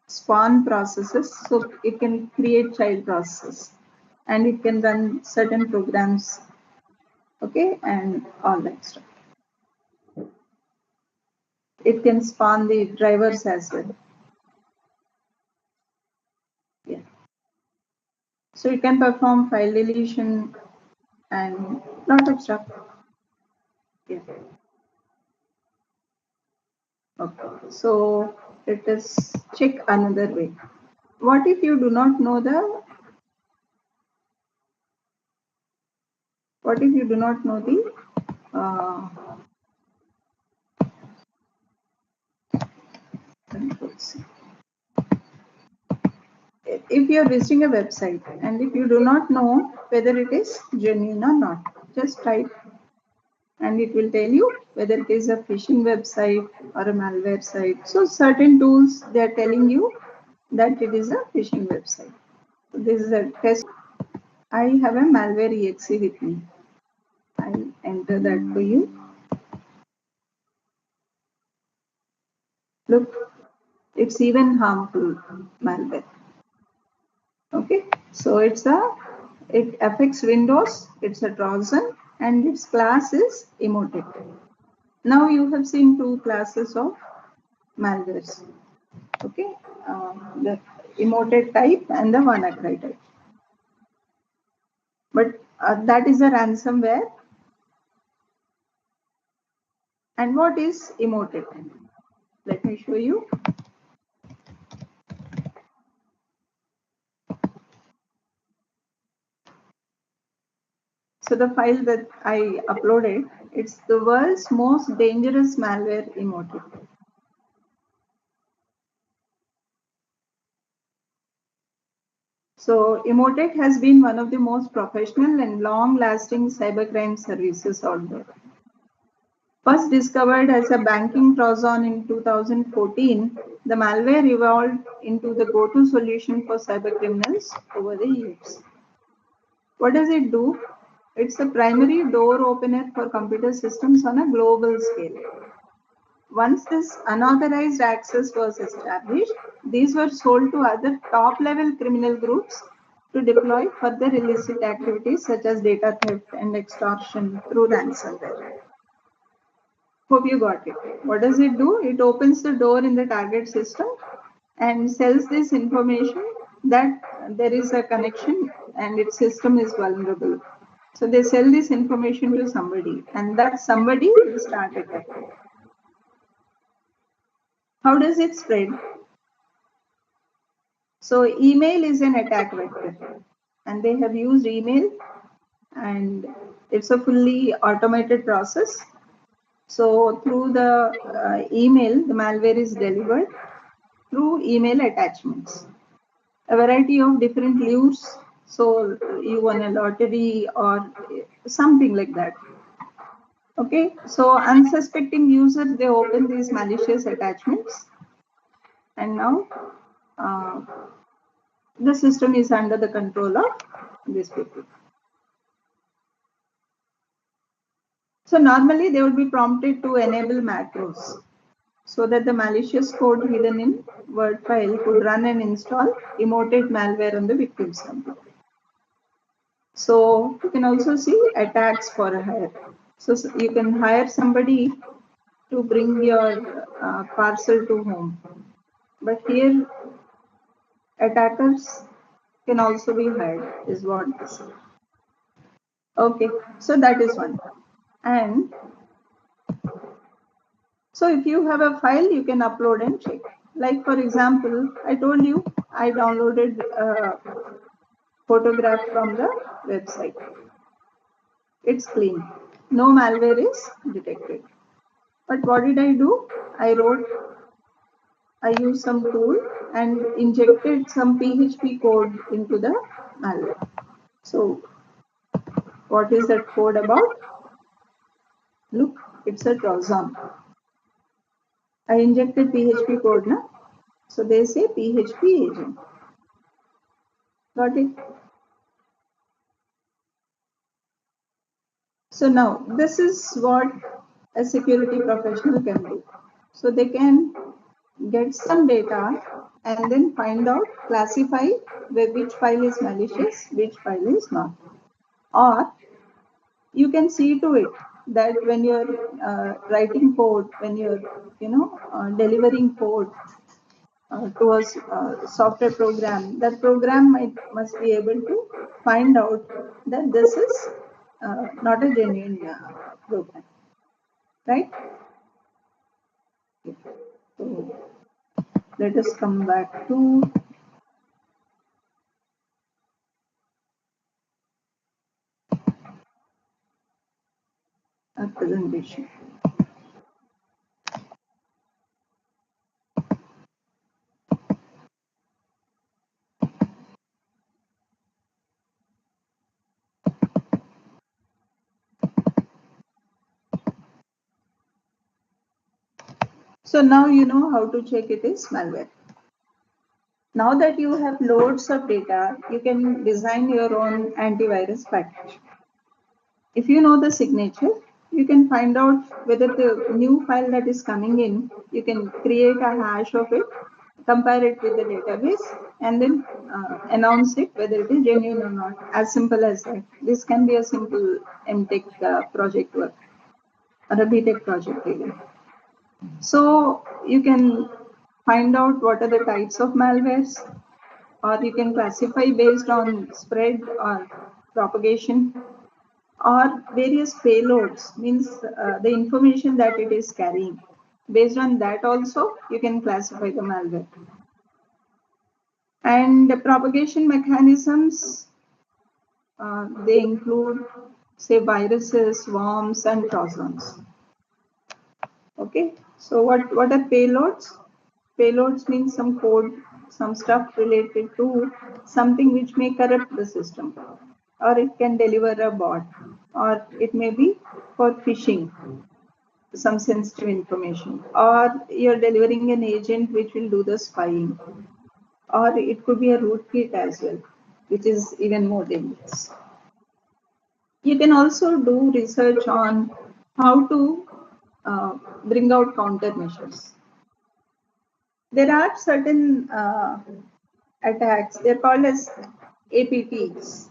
[SPEAKER 1] spawn processes, so it can create child processes, and it can run certain programs, okay, and all that stuff. It can spawn the drivers as well. Yeah. So it can perform file deletion and lot of stuff. Yeah. Okay. So let us check another way. What if you do not know the if you are visiting a website and if you do not know whether it is genuine or not, just type and it will tell you whether it is a phishing website or a malware site. So certain tools, they are telling you that it is a phishing website. So this is a test. I have a malware exe with me. I'll enter that for you. Look, it's even harmful malware. Okay, so it affects Windows, it's a Trojan, and its class is Emotet. Now you have seen two classes of malwares. Okay, the Emotet type and the WannaCry type. But that is a ransomware. And what is Emotet? Let me show you. So the file that I uploaded, it's the world's most dangerous malware, Emotet. So Emotet has been one of the most professional and long-lasting cybercrime services out there. First discovered as a banking Trojan in 2014, the malware evolved into the go-to solution for cybercriminals over the years. What does it do? It's the primary door opener for computer systems on a global scale. Once this unauthorized access was established, these were sold to other top-level criminal groups to deploy further illicit activities such as data theft and extortion through ransomware. Hope you got it. What does it do? It opens the door in the target system and sells this information that there is a connection and its system is vulnerable. So they sell this information to somebody, and that somebody will start attacking. How does it spread? So email is an attack vector, and they have used email, and it's a fully automated process. So through the email, the malware is delivered through email attachments. A variety of different lures. So you won a lottery or something like that. Okay, so unsuspecting users, they open these malicious attachments, and now the system is under the control of these people. So normally they would be prompted to enable macros so that the malicious code hidden in Word file could run and install Emotet malware on the victim's computer. So you can also see attacks for hire. So you can hire somebody to bring your parcel to home. But here attackers can also be hired is what this is. Okay, so that is one. And so if you have a file, you can upload and check. Like for example, I told you I downloaded a photograph from the website. It's clean. No malware is detected. But what did I do? I used some tool and injected some PHP code into the malware. So what is that code about? Look, it's a Trojan. I injected PHP code now. So they say PHP agent. Got it? So now this is what a security professional can do. So they can get some data and then find out, classify which file is malicious, which file is not. Or you can see to it that when you're writing code, when you're delivering code to a software program, that program must be able to find out that this is not a genuine program, right? So let us come back to our presentation. So now you know how to check it is malware. Now that you have loads of data, you can design your own antivirus package. If you know the signature, you can find out whether the new file that is coming in, you can create a hash of it, compare it with the database, and then announce it whether it is genuine or not. As simple as that. This can be a simple MTech project work or a BTech project even. So you can find out what are the types of malwares, or you can classify based on spread or propagation, or various payloads, means the information that it is carrying. Based on that also, you can classify the malware. And the propagation mechanisms, they include, say, viruses, worms, and trojans. Okay, so what are payloads? Payloads means some code, some stuff related to something which may corrupt the system, or it can deliver a bot, or it may be for phishing, some sensitive information, or you're delivering an agent which will do the spying, or it could be a rootkit as well, which is even more dangerous. You can also do research on how to bring out countermeasures. There are certain attacks, they're called as APTs,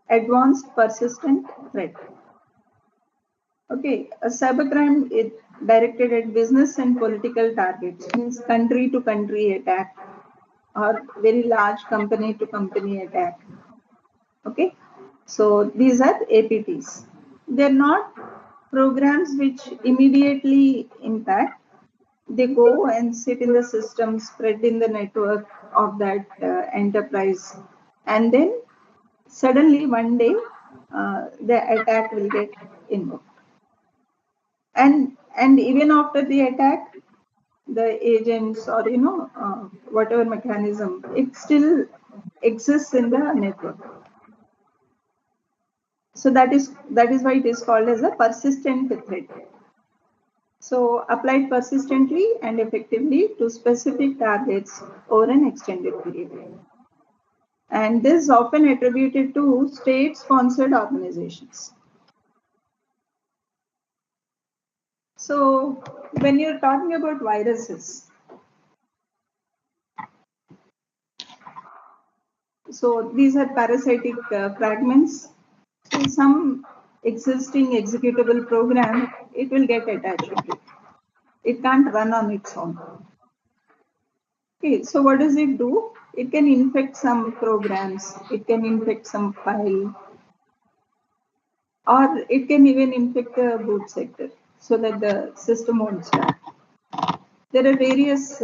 [SPEAKER 1] Advanced Persistent Threat. Okay, a cybercrime is directed at business and political targets, means country to country attack or very large company to company attack. Okay, so these are APTs. They're not programs which immediately impact. They go and sit in the system, spread in the network of that enterprise, and then suddenly one day the attack will get invoked. And even after the attack, the agents or whatever mechanism, it still exists in the network. So that is why it is called as a persistent threat. So applied persistently and effectively to specific targets over an extended period. And this is often attributed to state-sponsored organizations. So when you're talking about viruses, so these are parasitic fragments. So some existing executable program, it will get attached to it. It can't run on its own. Okay, so what does it do? It can infect some programs, it can infect some file, or it can even infect the boot sector so that the system won't start. There are various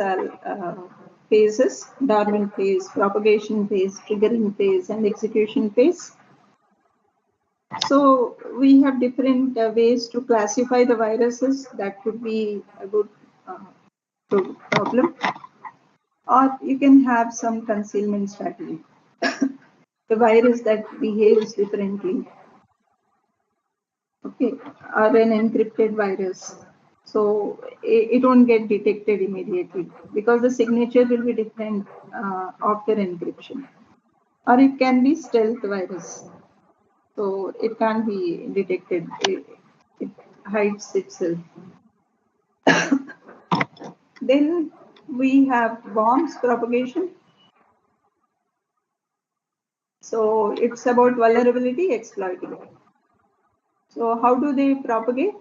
[SPEAKER 1] phases: dormant phase, propagation phase, triggering phase, and execution phase. So we have different ways to classify the viruses. That could be a good problem. Or you can have some concealment strategy. The virus that behaves differently. Okay, or an encrypted virus. So it won't get detected immediately because the signature will be different after encryption. Or it can be stealth virus. So it can't be detected. It hides itself. Then we have worms propagation. So it's about vulnerability exploiting. So how do they propagate?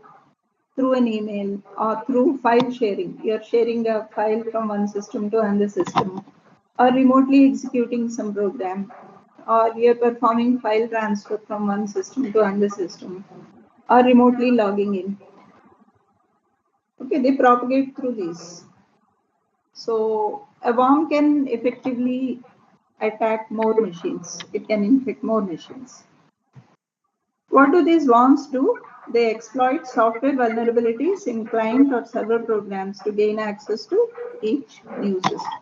[SPEAKER 1] Through an email or through file sharing. You're sharing a file from one system to another system, or remotely executing some program, or you're performing file transfer from one system to another system, or remotely logging in. Okay, they propagate through these. So a worm can effectively attack more machines. It can infect more machines. What do these worms do? They exploit software vulnerabilities in client or server programs to gain access to each new system.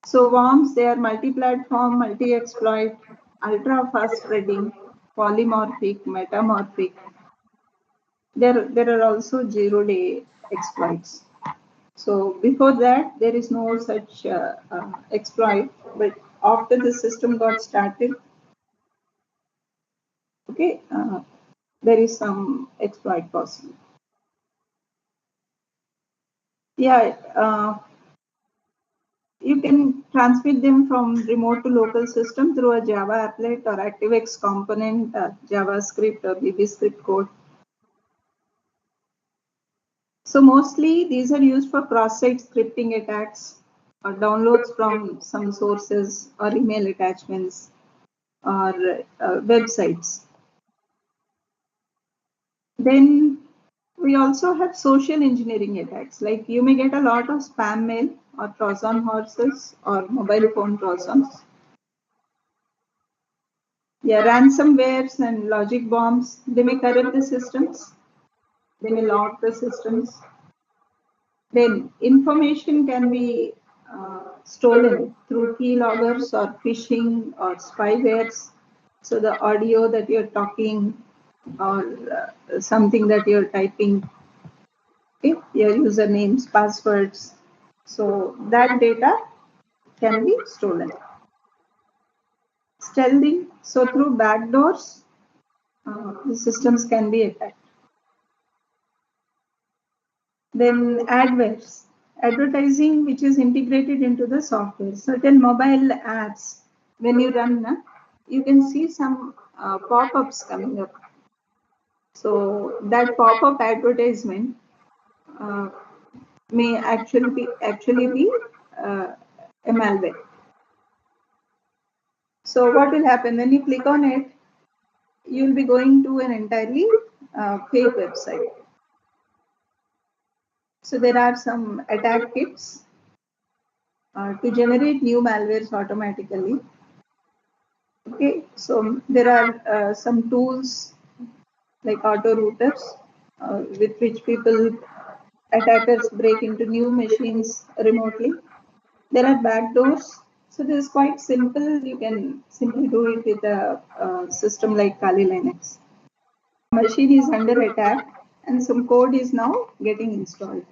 [SPEAKER 1] So worms, they are multi-platform, multi-exploit, ultra-fast spreading, polymorphic, metamorphic. There are also zero-day exploits. So before that, there is no such exploit, but after the system got started, okay, there is some exploit possible. Yeah, you can transmit them from remote to local system through a Java applet or ActiveX component, JavaScript or VBScript code. So mostly these are used for cross-site scripting attacks or downloads from some sources or email attachments. or websites. Then we also have social engineering attacks, like you may get a lot of spam mail or Trojan horses or mobile phone Trojans. Yeah, ransomwares and logic bombs, they may corrupt the systems, they may lock the systems. Then information can be stolen through keyloggers or phishing or spywares. So the audio that you're talking or something that you're typing, okay, your usernames, passwords. So that data can be stolen. Stealthing, so through backdoors, the systems can be attacked. Then adwares, advertising which is integrated into the software. Certain mobile apps, when you run, you can see some pop-ups coming up. So that pop-up advertisement may actually be a malware. So what will happen when you click on it? You'll be going to an entirely fake website. So there are some attack kits to generate new malwares automatically. Okay, so there are some tools like auto routers with which attackers break into new machines remotely. There are backdoors. So this is quite simple. You can simply do it with a system like Kali Linux. Machine is under attack and some code is now getting installed.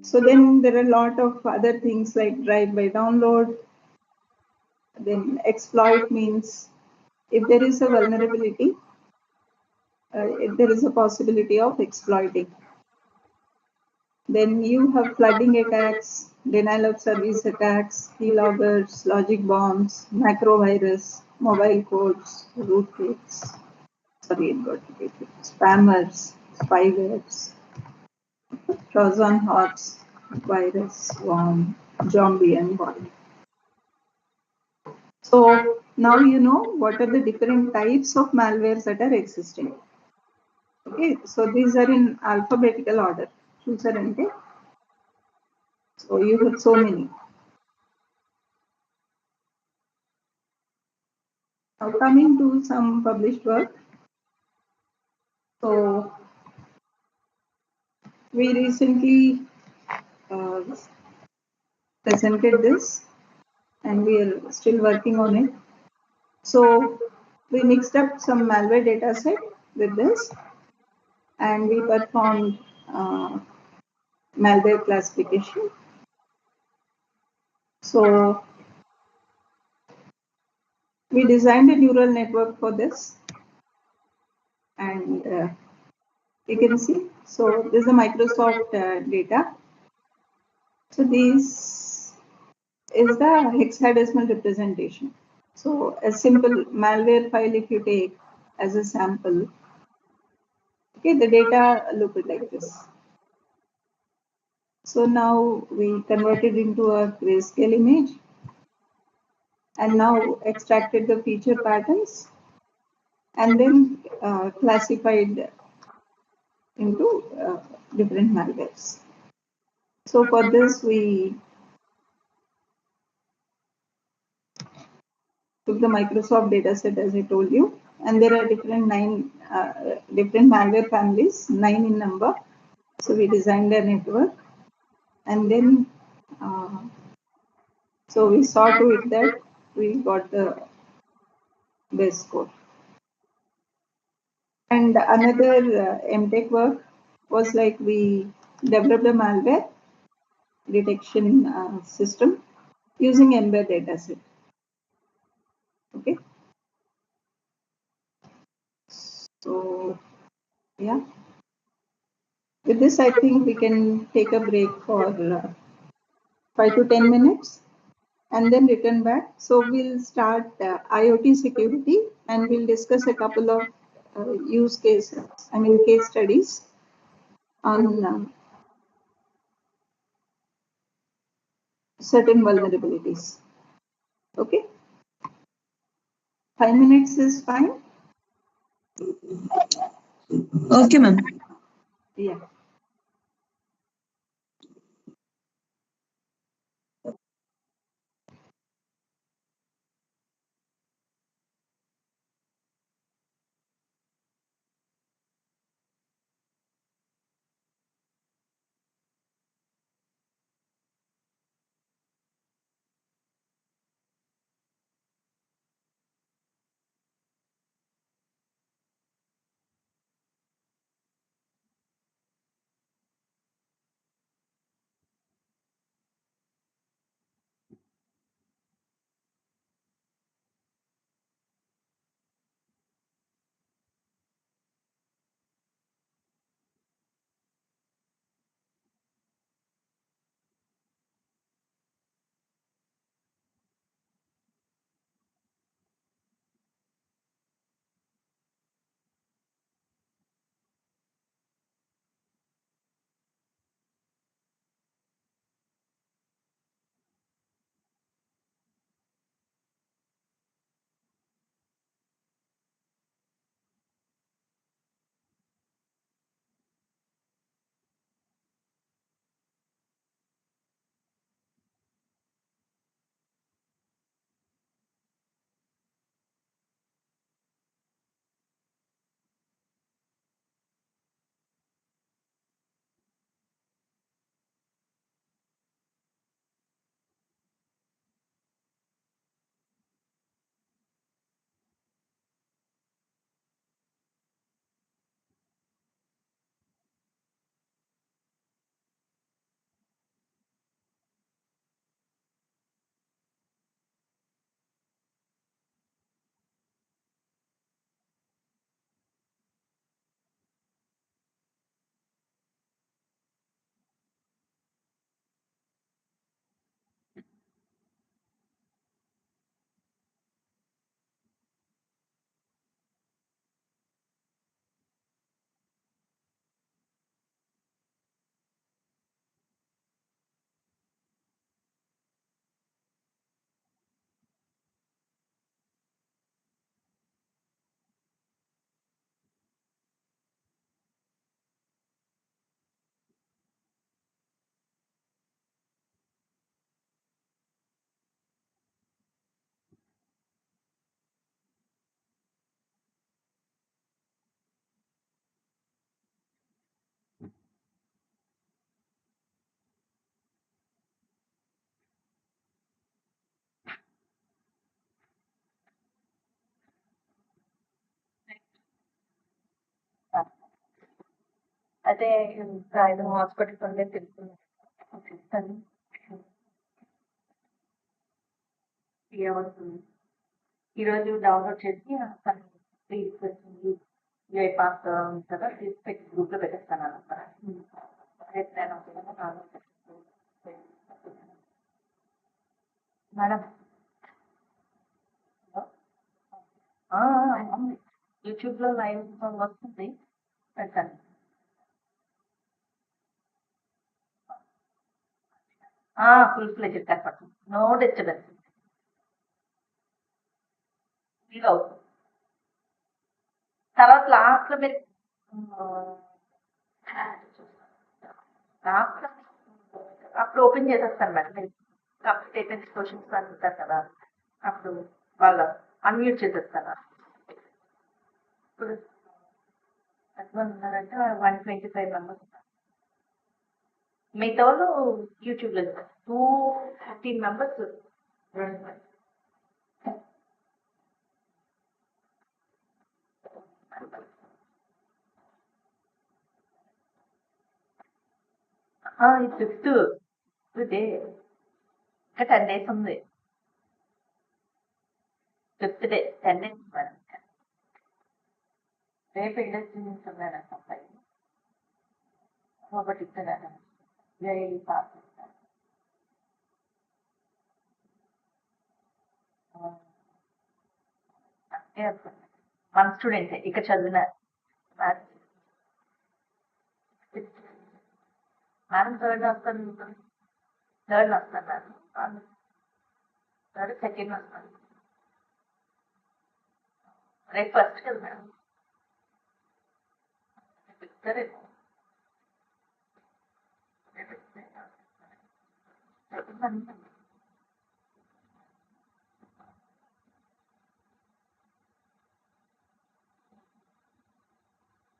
[SPEAKER 1] So then there are a lot of other things like drive-by download. Then exploit means if there is a vulnerability, if there is a possibility of exploiting. Then you have flooding attacks, denial of service attacks, keyloggers, logic bombs, macro virus, mobile codes, rootkits, spammers, spywares, Trojan horse, virus, worm, zombie, and body. So now you know what are the different types of malwares that are existing. Okay, so these are in alphabetical order. చూసారంటే so you have so many. Now coming to some published work. So we recently presented this and we are still working on it. So we mixed up some malware data set with this and we performed malware classification. So we designed a neural network for this and you can see. So this is the Microsoft data. So this is the hexadecimal representation. So a simple malware file, if you take as a sample, okay, the data look like this. So now we convert it into a grayscale image and now extracted the feature patterns and then classified into different malwares. So for this, we took the Microsoft dataset as I told you, and there are different malware families, 9 in number. So we designed a network, and then so we saw to it that we got the best score. And another MTech work was like we developed a malware detection system using Ember dataset. Okay. So yeah. With this, I think we can take a break for 5 to 10 minutes and then return back. So we'll start IoT security and we'll discuss a couple of use cases, case studies on certain vulnerabilities. Okay. 5 minutes is fine?
[SPEAKER 3] Okay, ma'am.
[SPEAKER 1] Yeah.
[SPEAKER 4] అదే ఆయన hospital ఉండే తెలుసుకున్నాను ఈరోజు download చేసి ఏ pass ఉంటుందో తీసి పెట్టి గ్రూప్లో పెట్టేస్తాను అన్నమాట రేపు నేను మేడం యూట్యూబ్లో లైవ్ వస్తుంది పెట్టండి ఫుల్ ఫ్లెడ్జ్డ్ కనపడుతుంది నో డిస్టర్బెన్స్ ఫీల్ అవుతుంది తర్వాత లాస్ట్లో మీరు లాస్ట్లో అప్పుడు ఓపెన్ చేసేస్తాను మేడం మీరు కంప్లీట్ అయిపోయిన క్వశ్చన్స్ అనుకుంటారు కదా అప్పుడు వాళ్ళు అన్మ్యూట్ చేసేస్తాను ఇప్పుడు ఎంతమంది ఉన్నారంటే 125 మెంబర్స్ ఉన్నారు మిగతా వాళ్ళు యూట్యూబ్లో 215 మెంబర్స్ ఇది ఫిఫ్త్ డే ఇంకా 10 days ఉంది ఫిఫ్త్ డే 10 days మేడం రేపు ఇండస్ట్రీ నుంచి ఉన్నాను అబ్బాయి ఒకటి ఇస్తున్నాను జై పాస్ మన స్టూడెంట్ ఇక్కడ చదివిన మేడం థర్డ్ వస్తాను థర్డ్ వస్తాను థర్డ్ సెకండ్ వస్తాను రేపు ఫస్ట్ కదా మేడం రేపు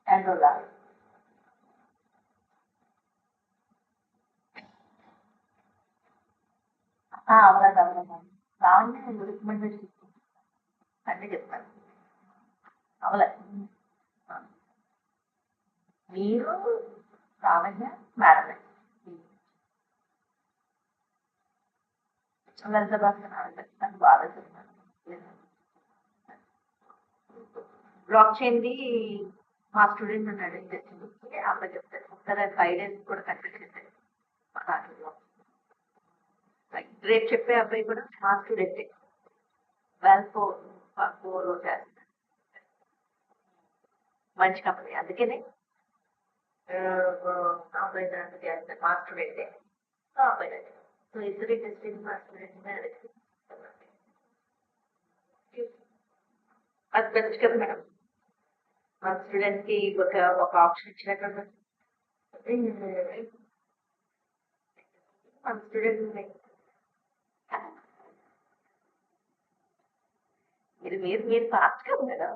[SPEAKER 4] ఎన్రోలా అవునండి అవునండి రావండి రికమెండేషన్ అన్నీ చెప్తాను అవలే మీరు రావయ్య మేడం లలిత భాస్కర్ తను బాగా చెప్తాను బ్లాక్ చేయండి మా స్టూడెంట్ ఉన్నాడు తెచ్చి అబ్బాయి చెప్తారు ఒకసారి 5 days కూడా కండక్ట్ చేశారు మా దాంట్లో రేపు చెప్పే అబ్బాయి కూడా మా స్టూడెంటే ఫోర్ చేస్తారు మంచి కంపెనీ అందుకనే అబ్బాయి దాంట్లో చేస్తారు మా స్టూడెంటే సో అబ్బాయి సో ఇద్దరు టెస్టింగ్ మా స్టూడెంట్ అది బెస్ట్ కదా మేడం మన స్టూడెంట్ కి ఒక ఆప్షన్ ఇచ్చినట్టు మన స్టూడెంట్ మీరు ఫాస్ట్ కదా మేడం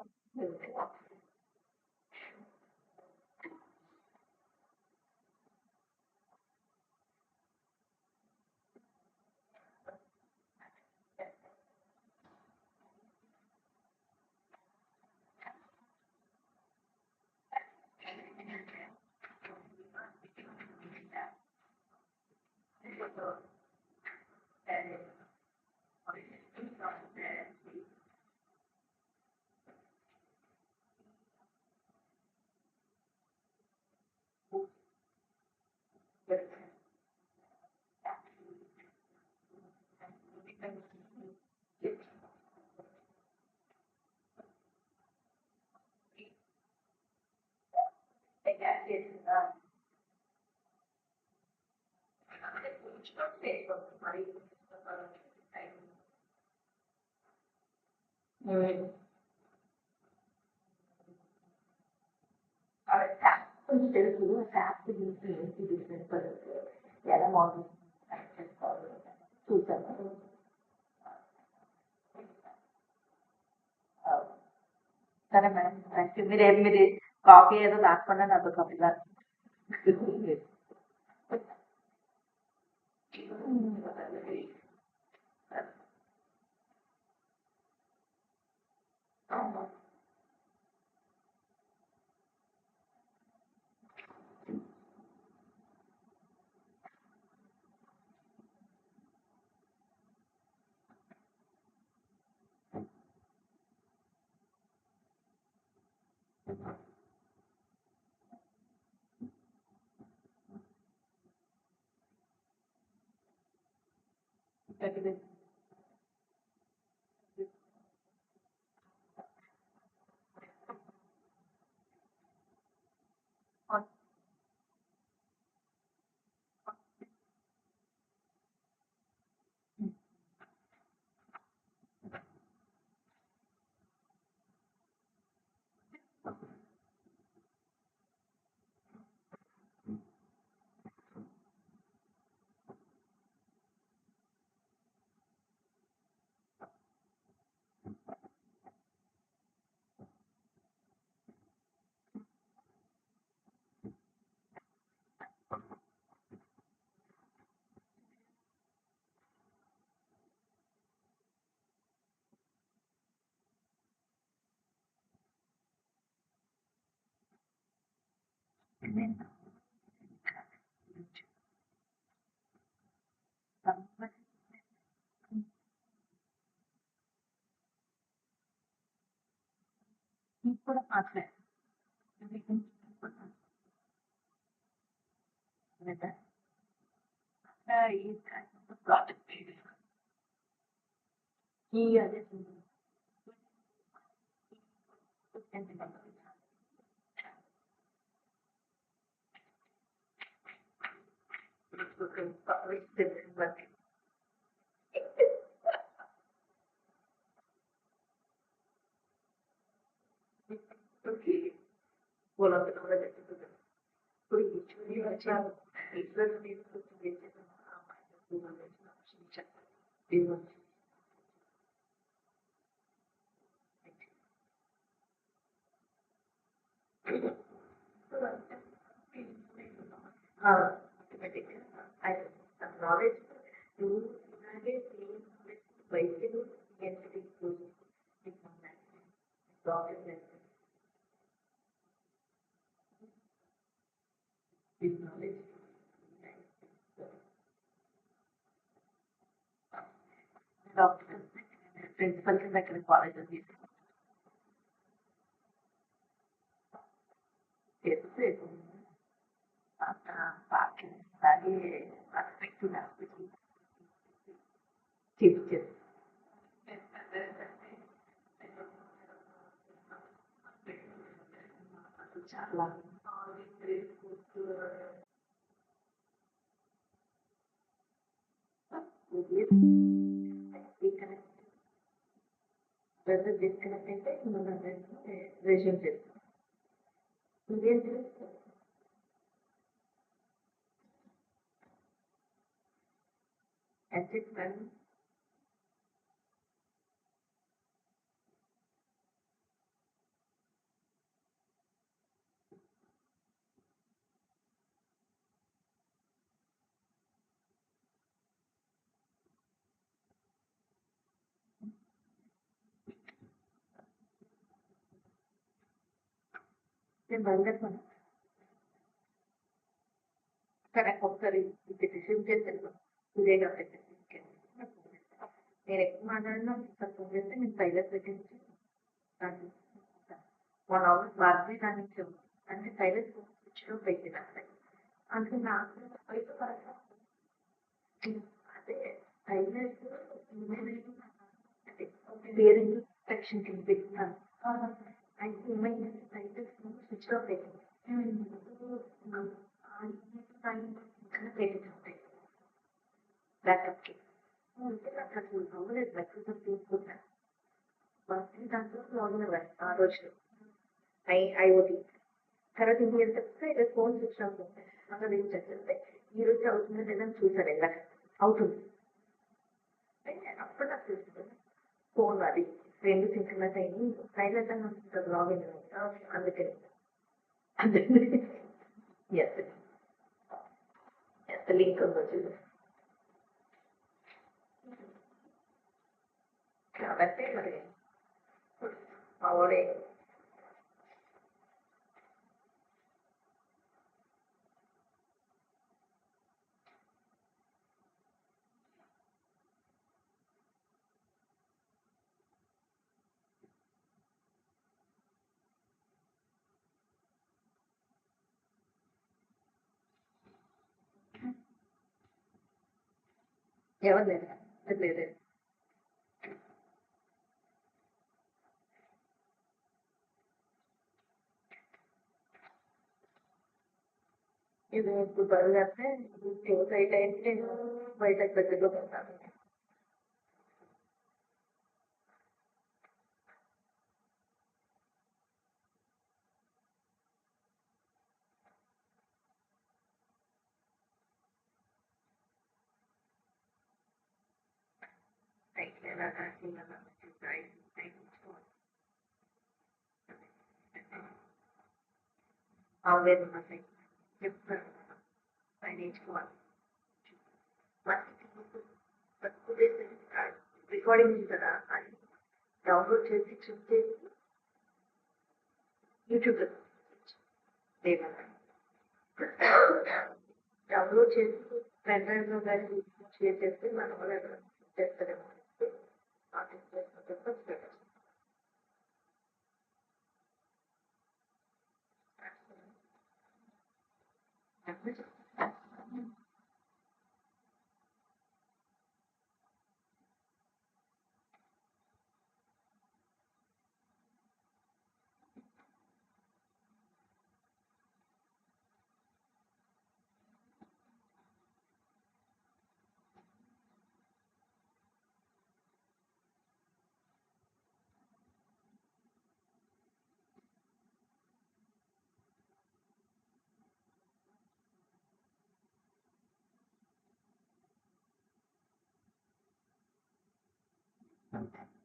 [SPEAKER 4] కొంచెం తెలుసు శాప్ గురించి ఏంటి డిఫరెన్స్ ఎలా మోడల్ చేసుకోవాలి చూసాను సరే మేడం థ్యాంక్ యూ మీరు కాఫీ ఏదో దాక్కుండా నాతో కాఫీ కూడా మాట్లాడారు ఈ అదే పొలం కూడా చెప్తుంది. ఇప్పుడు ఈ చూడి వచ్చారు ఇద్దరు తీసుకొచ్చి నాలెడ్జ్ బయటకు డాక్టర్ ప్రిన్సిపల్ కింద ఇక్కడ కాలేజ్ చేస్తే అలాగే రెస్పెక్టివ్ టీచర్స్ చాలా డిస్కనెక్ట్ అయితే మనం రెజ్యూమ్ చేస్తాం. ఇదేం చేస్తాం నేను బయలుదేరుతాను. కానీ ఒకసారి ఇది రిసీవ్ చేస్తాను ఇదే కాబట్టి నేను ఎక్కువ మాట్లాడినా ఫోన్ చేస్తే నేను సైలెన్స్ పెట్టించి 1 hour బాగా దాని నుంచి అంటే సైలెన్స్ స్విచ్లో పెట్టిన అంటే నాకు అదే సైలెన్స్ పేరెంట్ సెక్షన్ కింద పెట్టినాను. అయితే ఏమైందంటే సైలెన్స్ స్విచ్లో పెట్టింది పెట్టింటాయి బ్యాకప్కి నాకు అసలు అవ్వలేదు. బ్యాకప్ తీసుకుంటాను దాంట్లో లాగిన్ అవ్వాలి ఆ రోజు ఐఓటీ తర్వాత ఇంటికి వెళ్తే ఫోన్ స్విచ్ ఆఫ్ ఉంటాయి. అక్కడ రీచ్ చేస్తే ఈ రోజు అవుతుందో లేదని చూసాను ఇందాక అవుతుంది. అప్పుడు నాకు తెలుస్తుంది ఫోన్ అది 2 సింక్రనైజ్ అయ్యి సైలెంట్ అని ఉంటుంది లాగిన్ అందుకని ఎస్ లింక్ ఉందో చూడు కాబట్టి మరి మావాడే ఎవరు లేదు లేదు ఇది ఇప్పుడు బయలుదేరితే క్లోజ్ అయితే నేను బయటకు దగ్గరలో పెడతాను. చెప్తాను నేర్చుకోవాలి రికార్డింగ్ ఉంది కదా అది డౌన్లోడ్ చేసి చెక్ చేసి యూట్యూబ్లో డౌన్లోడ్ చేసి పెన్ డ్రైవ్లో కానీ షేర్ చేస్తే మన వాళ్ళు చేస్తారేమో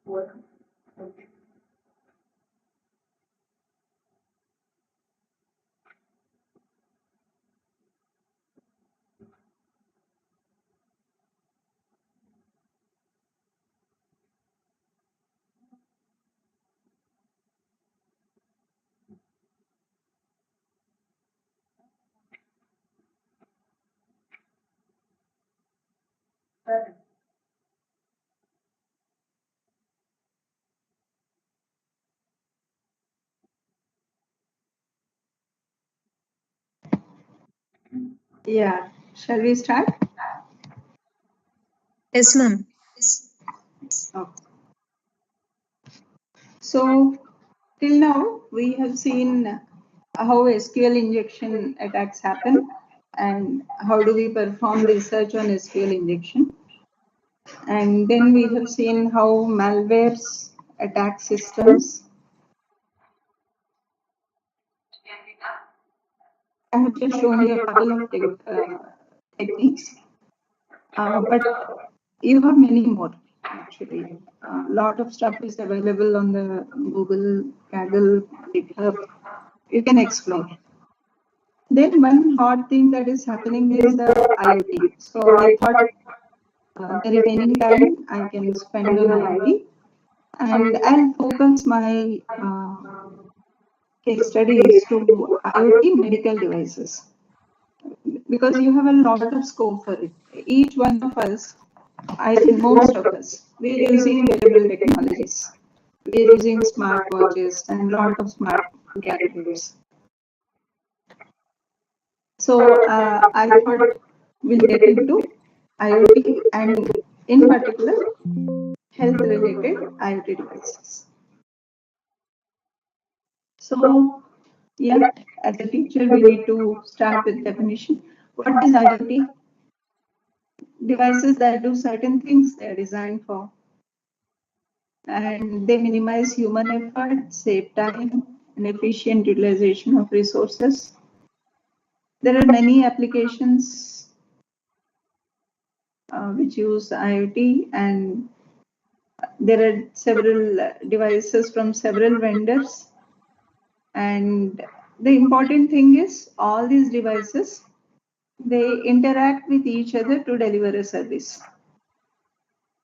[SPEAKER 4] Work.
[SPEAKER 1] Yeah, shall we start?
[SPEAKER 3] Yes, ma'am.
[SPEAKER 1] Okay. So till now we have seen how SQL injection attacks happen and how do we perform research on SQL injection. And then we have seen how malwares attack systems. I have just shown you a couple of techniques, but you have many more actually. A lot of stuff is available on the Google, Kaggle, GitHub. You can explore. Then one hot thing that is happening is the IoT. So I thought the remaining time I can spend on IoT, and I'll focus my case studies to IoT medical devices because you have a lot of scope for it. Each one of us, I think most of us, we're using wearable technologies. We're using smartwatches and a lot of smart gadgets. So I thought we'll get into IoT and in particular health related IoT devices. So yeah, as a teacher, we need to start with definition. What is IoT? Devices that do certain things they're designed for. And they minimize human effort, save time, and efficient utilization of resources. There are many applications which use IoT, and there are several devices from several vendors. And the important thing is all these devices, they interact with each other to deliver a service.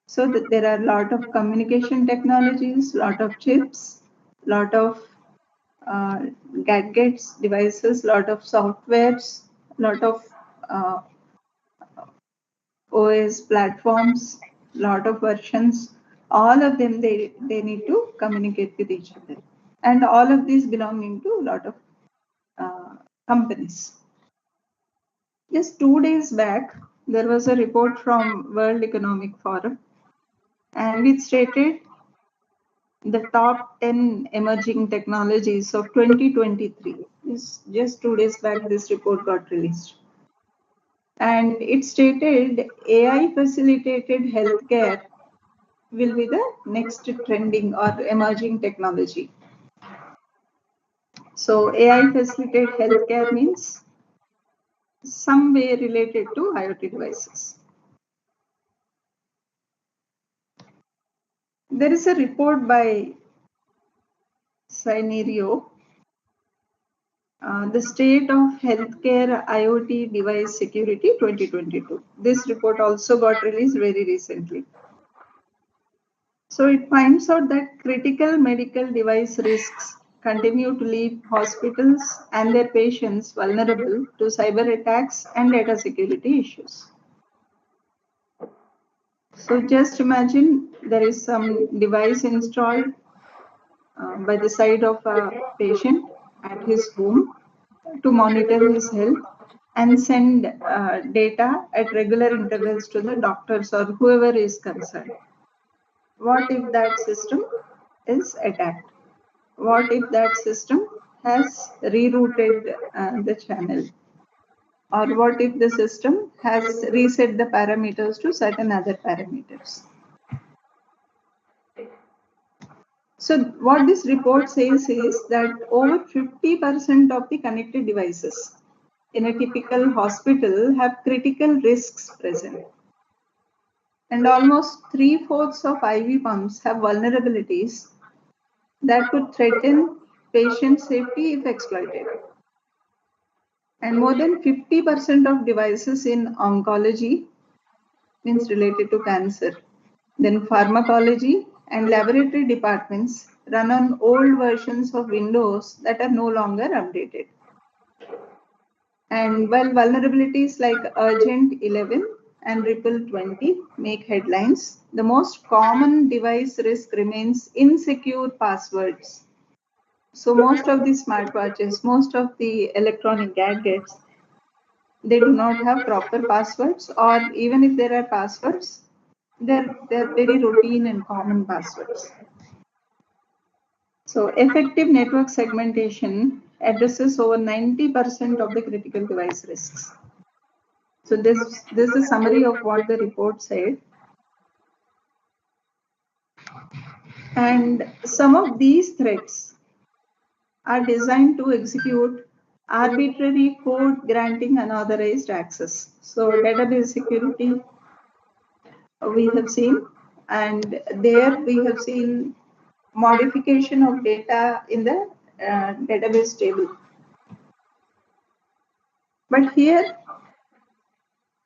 [SPEAKER 1] So that there are a lot of communication technologies, lot of chips, lot of gadgets, devices, lot of softwares, lot of OS platforms, lot of versions. All of them, they need to communicate with each other. And all of these belonging to a lot of companies. Just 2 days back, there was a report from World Economic Forum, and it stated the top 10 emerging technologies of 2023. Just 2 days back, this report got released. And it stated AI facilitated healthcare will be the next trending or emerging technology. So AI facilitated healthcare means some way related to IoT devices. There is a report by Synerio, the State of Healthcare IoT Device Security 2022. This report also got released very recently. So it finds out that critical medical device risks continue to leave hospitals and their patients vulnerable to cyber attacks and data security issues. So just imagine there is some device installed by the side of a patient at his home to monitor his health and send data at regular intervals to the doctors or whoever is concerned. What if that system is attacked? What if that system has rerouted the channel? Or what if the system has reset the parameters to certain other parameters? So what this report says is that over 50% of the connected devices in a typical hospital have critical risks present. and almost 3/4 of IV pumps have vulnerabilities that could threaten patient safety if exploited. And more than 50% of devices in oncology, means related to cancer, then pharmacology and laboratory departments run on old versions of Windows that are no longer updated. And while vulnerabilities like Urgent 11 and Ripple 20 make headlines, the most common device risk remains insecure passwords. So most of the smartwatches, most of the electronic gadgets, they do not have proper passwords, or even if there are passwords, they're very routine and common passwords. So effective network segmentation addresses over 90% of the critical device risks. So this is a summary of what the report said. And some of these threats are designed to execute arbitrary code granting unauthorized access. So database security we have seen, and there we have seen modification of data in the database table. But here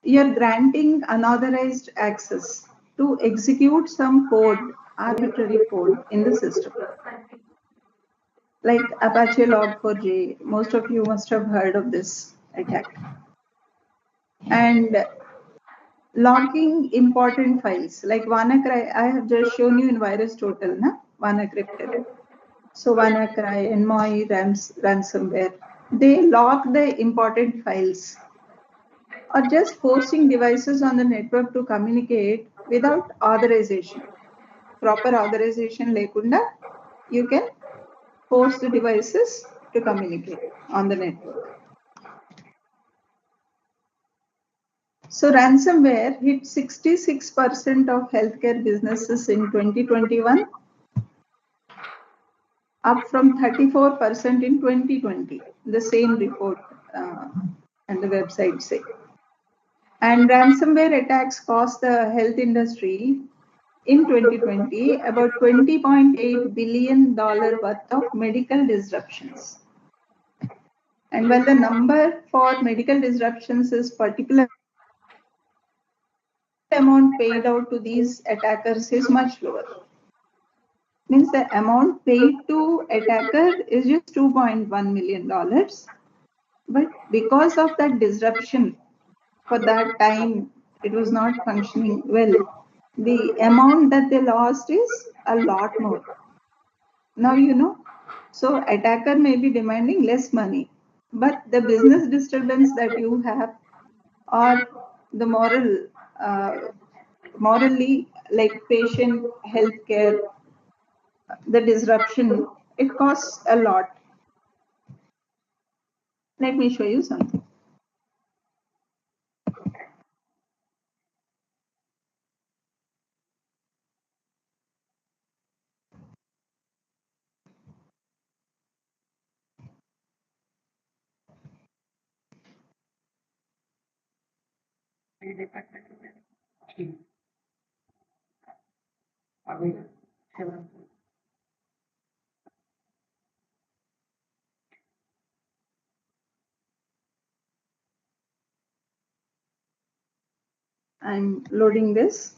[SPEAKER 1] you're granting unauthorized access to execute some code, arbitrary code in the system. Like Apache Log4j, most of you must have heard of this attack. And logging important files, like WannaCry, I have just shown you in VirusTotal, na? WannaCrypted. So WannaCry and Moi ransomware, they log the important files, or just forcing devices on the network to communicate without authorization. Proper authorization lekunda, you can force the devices to communicate on the network. So ransomware hit 66% of healthcare businesses in 2021, up from 34% in 2020, the same report and the website say. And ransomware attacks cost the health industry in 2020 about $20.8 billion worth of medical disruptions. And while the number for medical disruptions is particular, the amount paid out to these attackers is much lower. Means the amount paid to attacker is just $2.1 million. But because of that disruption, for that time, it was not functioning well. The amount that they lost is a lot more. Now you know. So attacker may be demanding less money, but the business disturbance that you have, or the morally, like patient healthcare, the disruption, it costs a lot. Let me show you something. I'm loading this.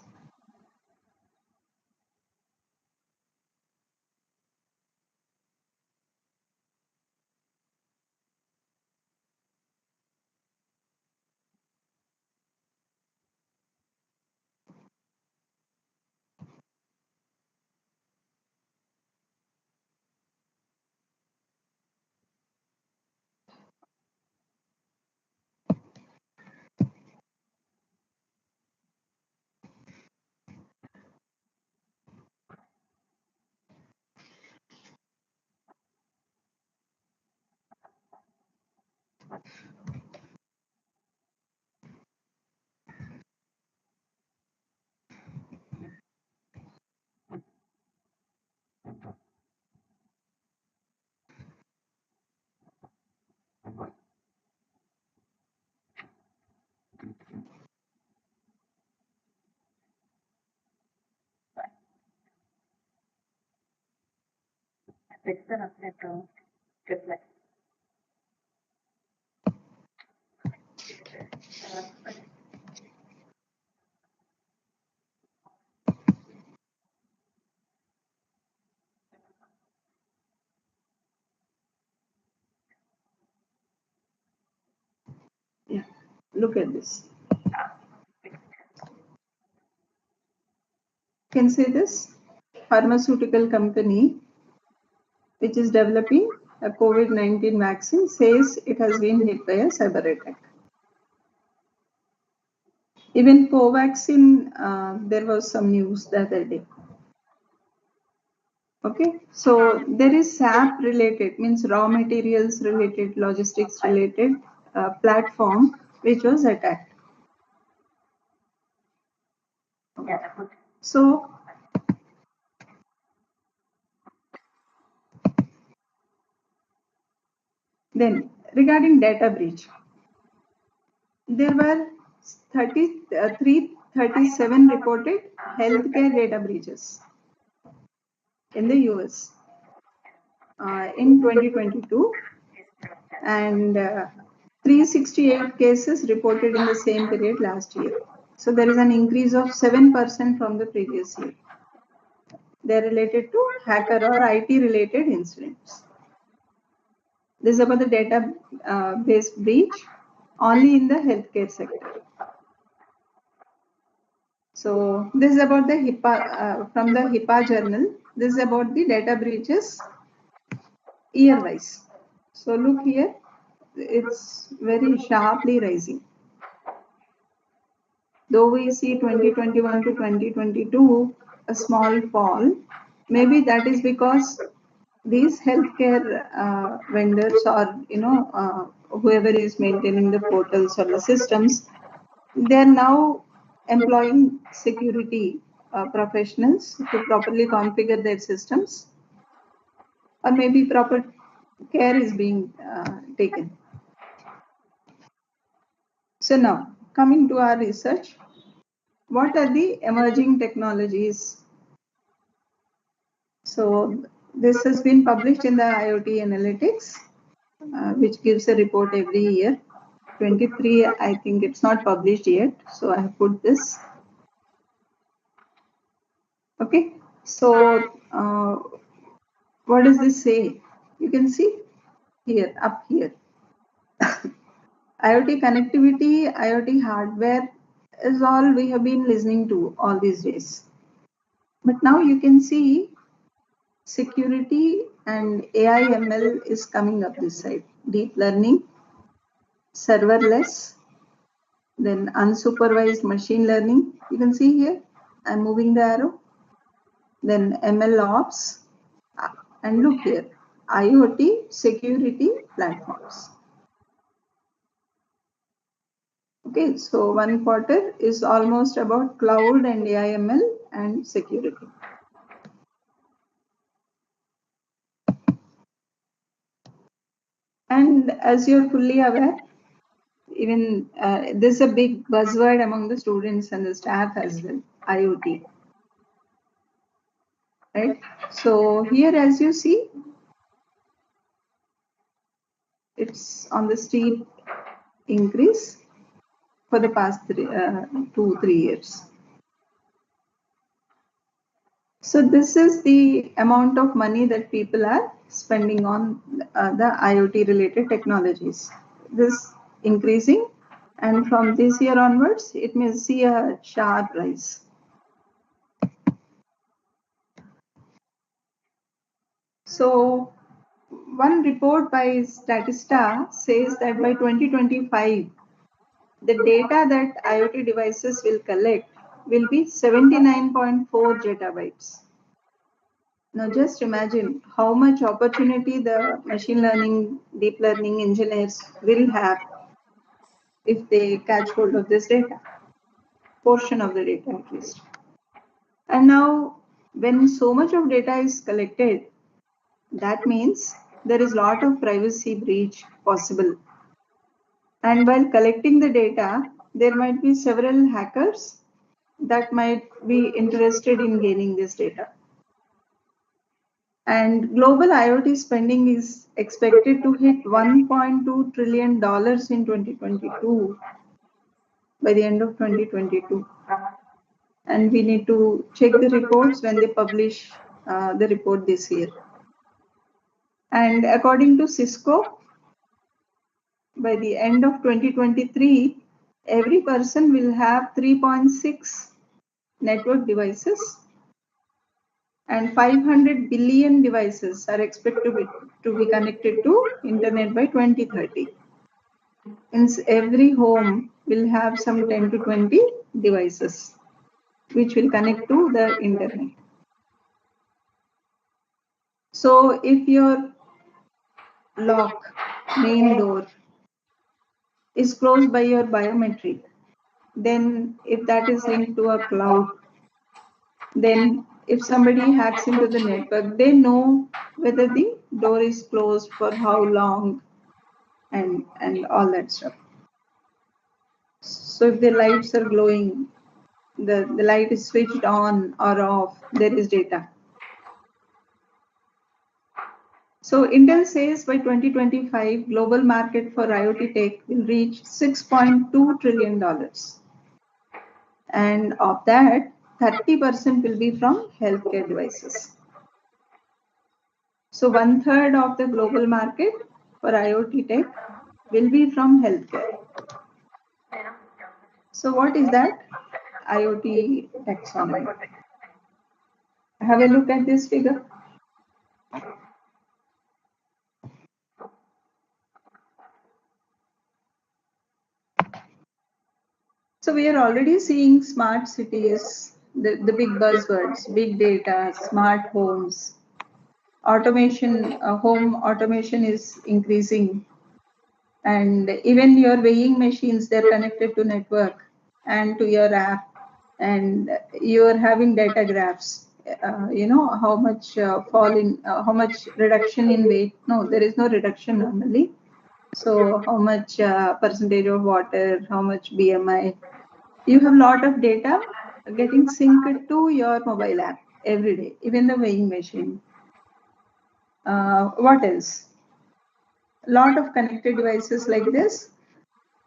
[SPEAKER 4] Better after reply.
[SPEAKER 1] Yeah, look at this. You can see this pharmaceutical company which is developing a COVID-19 vaccine says it has been hit by a cyber attack. Even Covaxin, there was some news the other day. Okay, so there is SAP related, means raw materials related, logistics related platform which was attacked. So then regarding data breach, there were 337 reported healthcare data breaches in the US in 2022 and 368 cases reported in the same period last year. So there is an increase of 7% from the previous year. They are related to hacker or IT related incidents. This is about the database breach only in the healthcare sector. So this is about the HIPAA, from the HIPAA journal. This is about the data breaches year-wise. So look here, it's very sharply rising. Though we see 2021 to 2022 a small fall, maybe that is because these healthcare vendors or whoever is maintaining the portals or the systems, they are now employing security professionals to properly configure their systems, or maybe proper care is being taken. So now coming to our research, what are the emerging technologies? So this has been published in the IoT Analytics, which gives a report every year. 23, I think it's not published yet, so I have put this. Okay, so what does this say? You can see here, up here. IoT connectivity, IoT hardware is all we have been listening to all these days. But now you can see security and AI ML is coming up this side. Deep learning, serverless, then unsupervised machine learning. You can see here, I'm moving the arrow. Then ML ops, and look here, IoT security platforms. Okay, so one quarter is almost about cloud and AI ML and security. And as you're fully aware, even this is a big buzzword among the students and the staff as well, IoT. Right? So here, as you see, it's on the steep increase for the past 2-3 years. So this is the amount of money that people are spending on the IoT related technologies. This increasing, and from this year onwards, it may see a sharp rise. So one report by Statista says that by 2025, the data that IoT devices will collect will be 79.4 zettabytes. Now just imagine how much opportunity the machine learning, deep learning engineers will have if they catch hold of this data, portion of the data at least. And now when so much of data is collected, that means there is a lot of privacy breach possible. And while collecting the data, there might be several hackers that might be interested in gaining this data. And global IoT spending is expected to hit $1.2 trillion in 2022 by the end of 2022. And we need to check the reports when they publish the report this year. And according to Cisco, by the end of 2023, every person will have 3.6 network devices, and 500 billion devices are expected to be connected to internet by 2030. Means every home will have some 10 to 20 devices which will connect to the internet. So if your lock, main door, is closed by your biometric, then if that is linked to a cloud, then if somebody hacks into the network, they know whether the door is closed for how long and all that stuff. So if the lights are glowing, the light is switched on or off, there is data. So Intel says by 2025, global market for IoT tech will reach $6.2 trillion. And of that, 30% will be from healthcare devices. So 1/3 of the global market for IoT tech will be from healthcare. So what is that? IoT taxonomy. Have a look at this figure. So we are already seeing smart cities, the big buzzwords, big data, smart homes, automation, home automation is increasing. And even your weighing machines, they're connected to network and to your app, and you're having data graphs. You know how much fall in, how much reduction in weight. No, there is no reduction normally. So how much percentage of water, how much BMI. You have a lot of data getting synced to your mobile app every day, even the weighing machine. What else? A lot of connected devices like this,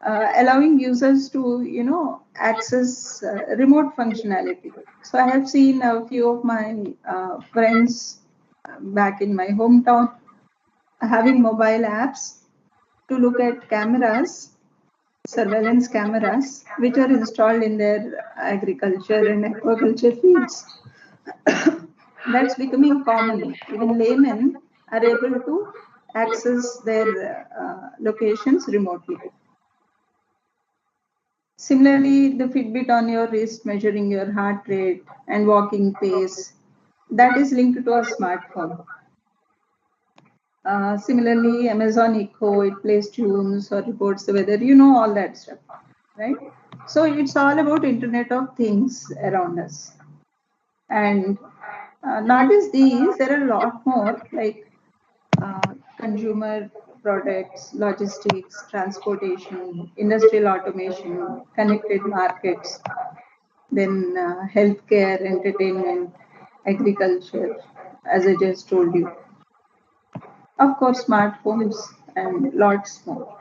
[SPEAKER 1] allowing users to, you know, access remote functionality. So I have seen a few of my friends back in my hometown having mobile apps to look at cameras, surveillance cameras, which are installed in their agriculture and aquaculture fields. That's becoming common. Even laymen are able to access their locations remotely. Similarly, the Fitbit on your wrist measuring your heart rate and walking pace, that is linked to a smartphone. Similarly, Amazon Echo, it plays tunes or reports the weather, you know, all that stuff, right? So it's all about Internet of Things around us. And not just these, there are a lot more like consumer products, logistics, transportation, industrial automation, connected markets, then healthcare, entertainment, agriculture, as I just told you. Of course, smartphones and lots more.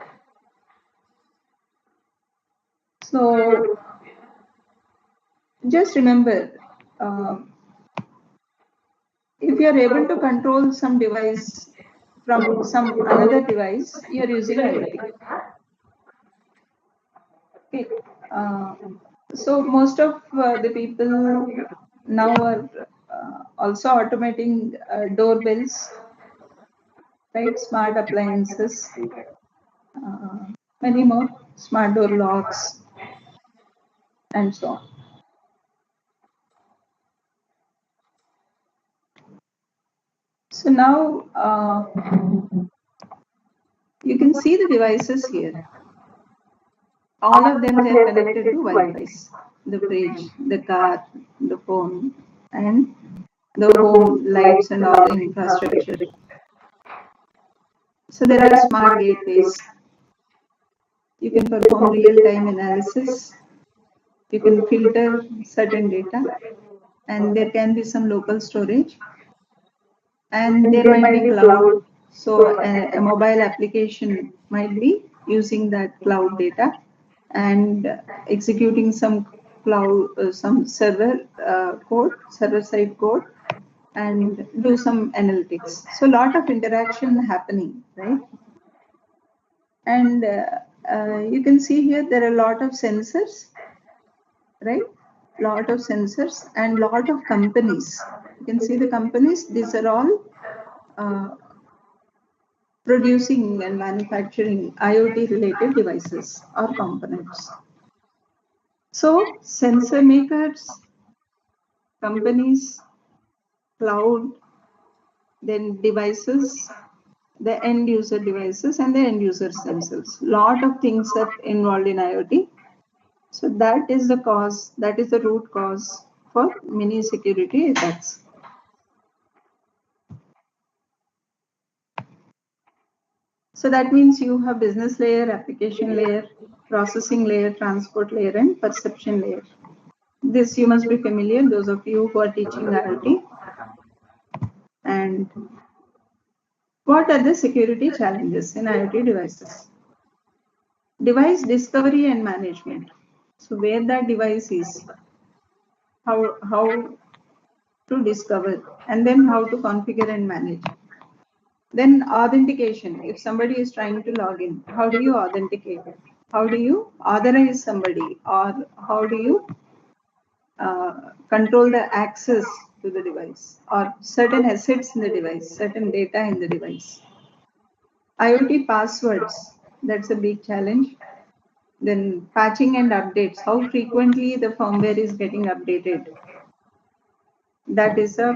[SPEAKER 1] So just remember, if you are able to control some device from some another device, you are using IoT. Okay. So most of the people now are also automating doorbells, right? Smart appliances, many more smart door locks, and so on. So now you can see the devices here. All of them, they are connected to Wi-Fi. The fridge, the car, the phone, and the home lights and all the infrastructure. So there are smart gateways. You can perform real-time analysis. You can filter certain data, and there can be some local storage. and there might be cloud. So a mobile application might be using that cloud data and executing some cloud, some code, server-side code, and do some analytics. So a lot of interaction happening, right? And you can see here there are a lot of sensors, right? Lot of sensors and lot of companies. You can see the companies. These are all producing and manufacturing IoT related devices or components. So sensor makers, companies, cloud, then devices, the end user devices and the end users themselves. Lot of things are involved in IoT. So that is the cause, that is the root cause for many security attacks. So that means you have business layer, application layer, processing layer, transport layer, and perception layer. This you must be familiar, those of you who are teaching IoT. And what are the security challenges in IoT devices? Device discovery and management. So where that device is, how to discover, and then how to configure and manage. Then authentication. If somebody is trying to log in, how do you authenticate? How do you authorize somebody, or how do you control the access to the device or certain assets in the device, certain data in the device? IoT passwords, that's a big challenge. Then patching and updates, how frequently the firmware is getting updated. That is a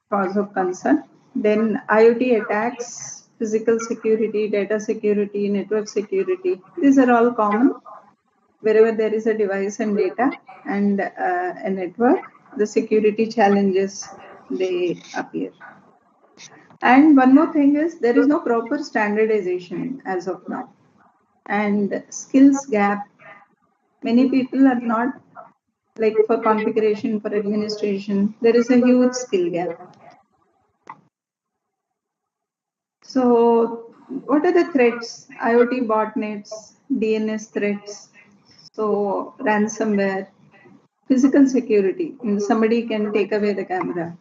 [SPEAKER 1] cause of concern. Then IoT attacks, physical security, data security, network security. These are all common. Wherever there is a device and data and a network, the security challenges, they appear. And one more thing is there is no proper standardization as of now. And skills gap. Many people are not, like for configuration, for administration, there is a huge skill gap. So what are the threats? IoT botnets, DNS threats, so ransomware, physical security. Somebody can take away the camera.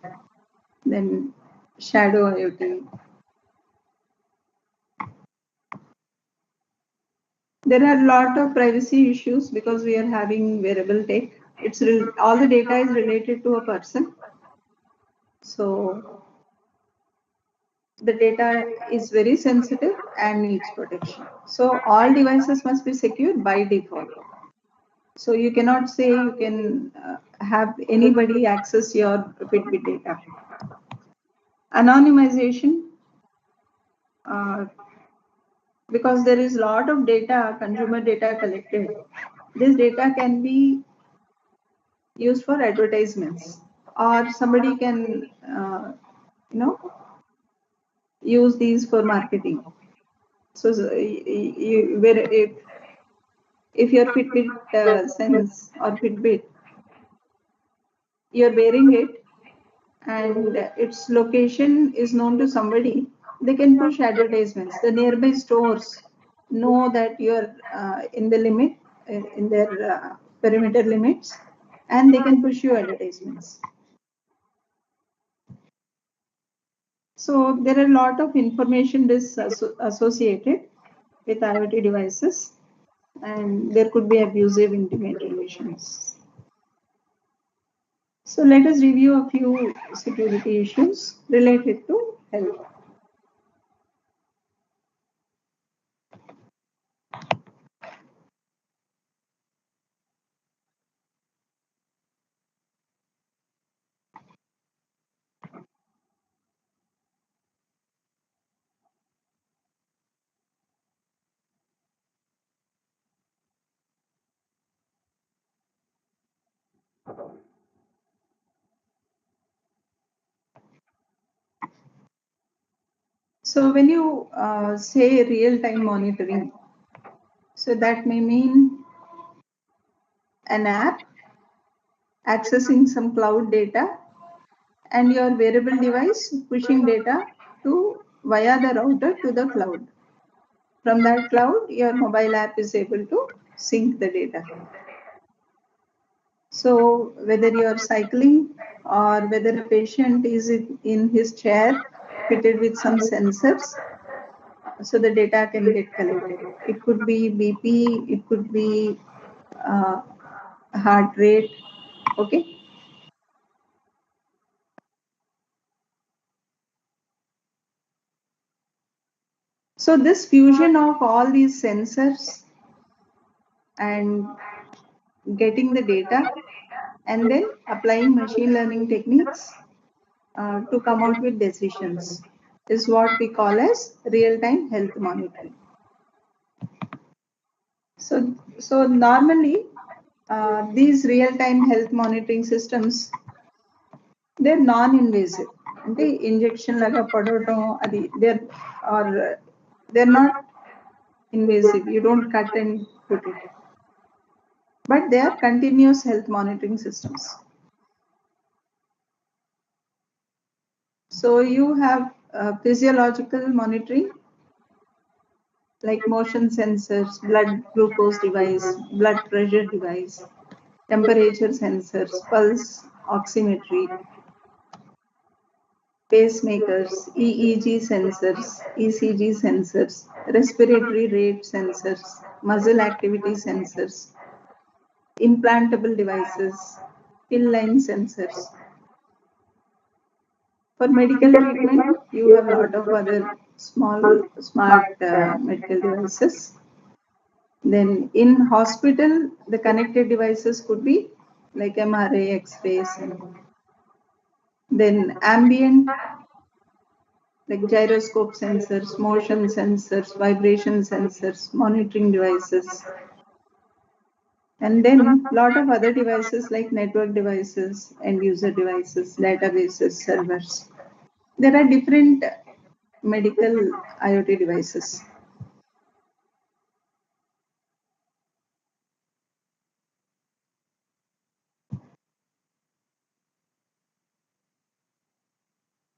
[SPEAKER 1] Then shadow IoT. There are a lot of privacy issues because we are having wearable tech. All the data is related to a person. So the data is very sensitive and needs protection. So all devices must be secure by default. So you cannot say you can have anybody access your Fitbit data. Anonymization, because there is a lot of data, consumer data collected. This data can be used for advertisements, or somebody can, use these for marketing. So if your Fitbit Sense or Fitbit, you're wearing it and its location is known to somebody, they can push advertisements. The nearby stores know that you're in the limit, in their perimeter limits, and they can push you advertisements. So there are a lot of information risks associated with IoT devices, and there could be abusive intimate relations. So let us review a few security issues related to health. So when you say real-time monitoring, so that may mean an app accessing some cloud data and your wearable device pushing data via the router to the cloud. From that cloud, your mobile app is able to sync the data. So whether you're cycling or whether a patient is in his chair fitted with some sensors, so the data can get collected. It could be BP, it could be heart rate, okay? So this fusion of all these sensors and getting the data and then applying machine learning techniques to come out with decisions is what we call as real-time health monitoring. So normally these real-time health monitoring systems, they're non-invasive. అంటే injection లాగా పడవటం అది they're not invasive. You don't cut and put it. But they are continuous health monitoring systems. So you have physiological monitoring like motion sensors, blood glucose device, blood pressure device, temperature sensors, pulse oximetry, pacemakers, EEG sensors, ECG sensors, respiratory rate sensors, muscle activity sensors, implantable devices, pill line sensors. For medical treatment, you have a lot of other smart medical devices. Then in hospital, the connected devices could be like MRI, X-rays, then ambient, like gyroscope sensors, motion sensors, vibration sensors, monitoring devices. And then a lot of other devices like network devices, end user devices, databases, servers. There are different medical IoT devices.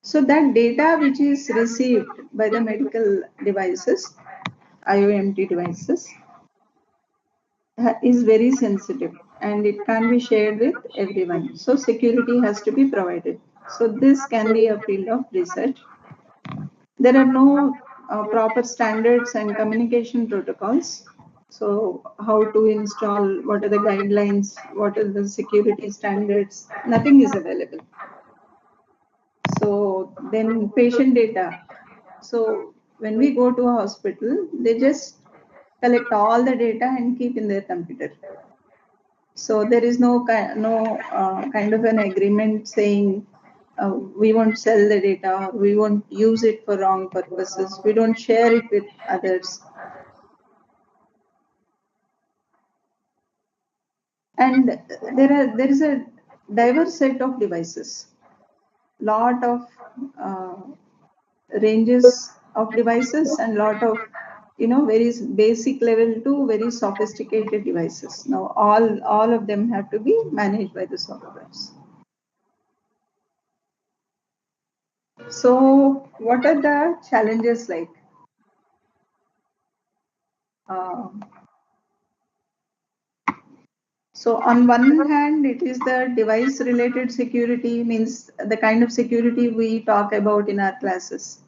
[SPEAKER 1] So that data which is received by the medical devices, IoMT devices, is very sensitive and it can't be shared with everyone. So security has to be provided. So this can be a field of research. There are no proper standards and communication protocols. So how to install, what are the guidelines, what are the security standards, nothing is available. So then patient data. So when we go to a hospital, they just collect all the data and keep in their computer. So there is no kind of an agreement saying we won't sell the data, we won't use it for wrong purposes, we don't share it with others. And there is a diverse set of devices, lot of ranges of devices and lot of very basic level to very sophisticated devices. Now all of them have to be managed by the softwares. So what are the challenges like? So on one hand, it is the device related security, means the kind of security we talk about in our classes.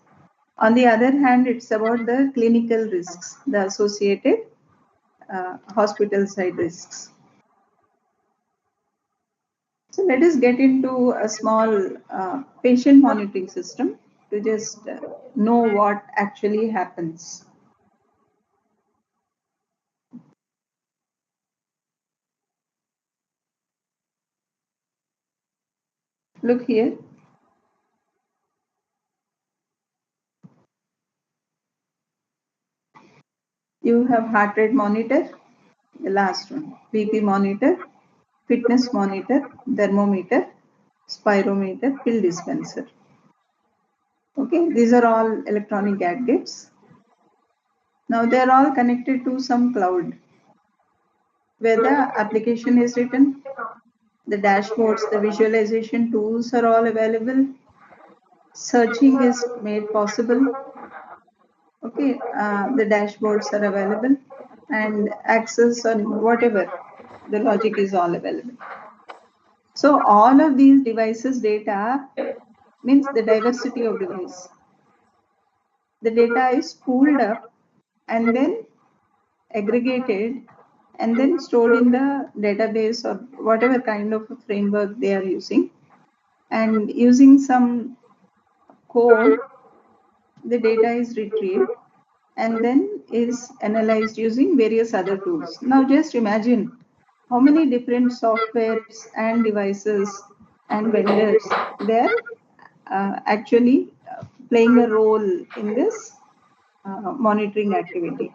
[SPEAKER 1] On the other hand, it's about the clinical risks, the associated hospital side risks. So let us get into a small patient monitoring system to just know what actually happens. Look here. You have heart rate monitor, the last one, BP monitor, fitness monitor, thermometer, spirometer, pill dispenser. Okay, these are all electronic gadgets. Now they are all connected to some cloud where the application is written The dashboards, the visualization tools are all available. Searching is made possible. Okay, the dashboards are available, and access on whatever the logic is all available. So all of these devices data means the diversity of device. The data is pooled up and then aggregated and then stored in the database or whatever kind of a framework they are using. And using some code, the data is retrieved and then is analyzed using various other tools. Now just imagine how many different softwares and devices and vendors they're actually playing a role in this monitoring activity.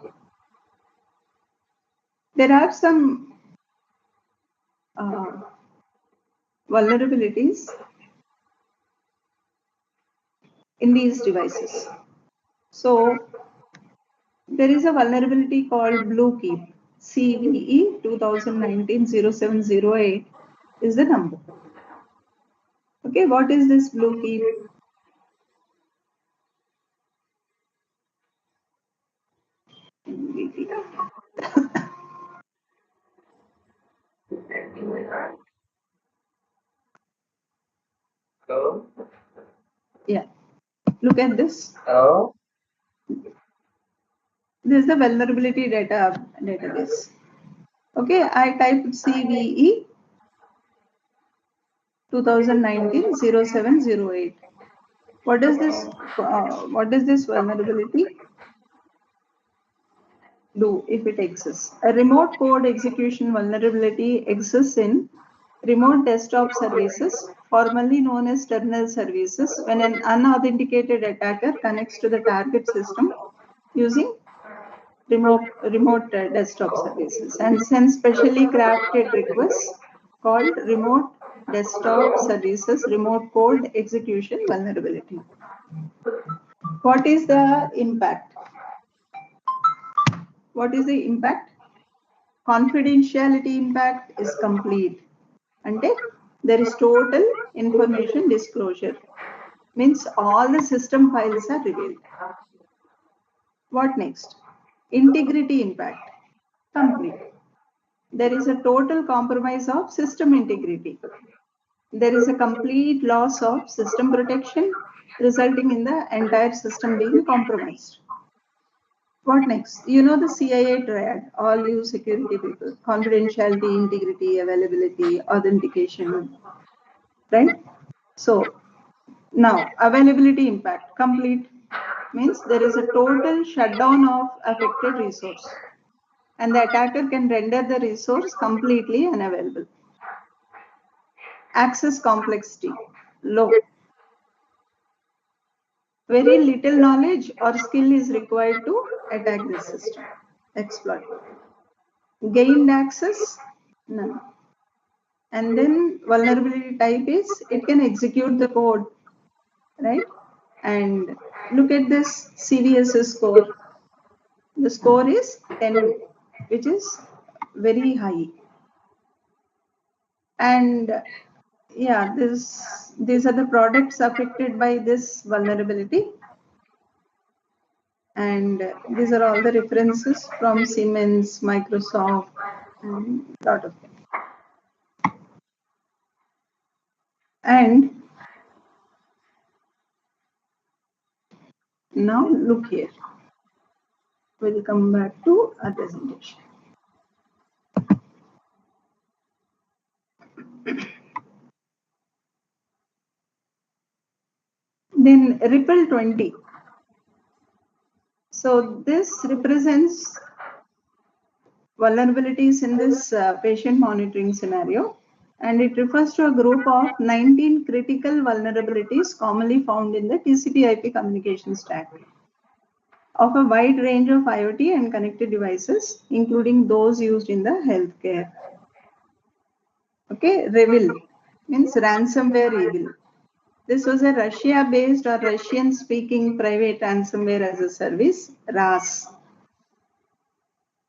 [SPEAKER 1] There are some vulnerabilities in these devices. So there is a vulnerability called BlueKeep. CVE 2019-0708 is the number. Okay, what is this BlueKeep?
[SPEAKER 2] So,
[SPEAKER 1] Yeah, look at this.
[SPEAKER 2] oh,
[SPEAKER 1] This is the vulnerability database. Okay, I typed CVE 2019-0708. What does this vulnerability do if it exists? A remote code execution vulnerability exists in remote desktop services, formerly known as terminal services, when an unauthenticated attacker connects to the target system using remote desktop services and sends specially crafted requests called remote desktop services remote code execution vulnerability. What is the impact? What is the impact? Confidentiality impact is complete. And there is total information disclosure. Means all the system files are revealed. What next? Integrity impact. Complete. There is a total compromise of system integrity. There is a complete loss of system protection, resulting in the entire system being compromised. What next? You know the CIA triad, all you security people: confidentiality, integrity, availability, authentication, right? So now availability impact complete means there is a total shutdown of affected resource and the attacker can render the resource completely unavailable. Access complexity low. Very little knowledge or skill is required to attack the system, exploit. Gained access, none. And then vulnerability type is it can execute the code, right? And look at this CVSS score. The score is 10, which is very high. And yeah, these are the products affected by this vulnerability. And these are all the references from Siemens, Microsoft, and a lot of them. And now look here. We'll come back to our presentation. Then Ripple 20. So this represents vulnerabilities in this patient monitoring scenario, and it refers to a group of 19 critical vulnerabilities commonly found in the TCP/IP communication stack of a wide range of IoT and connected devices, including those used in the healthcare. Okay, REvil means ransomware evil. This was a Russia-based or Russian-speaking private ransomware as a service, RAS.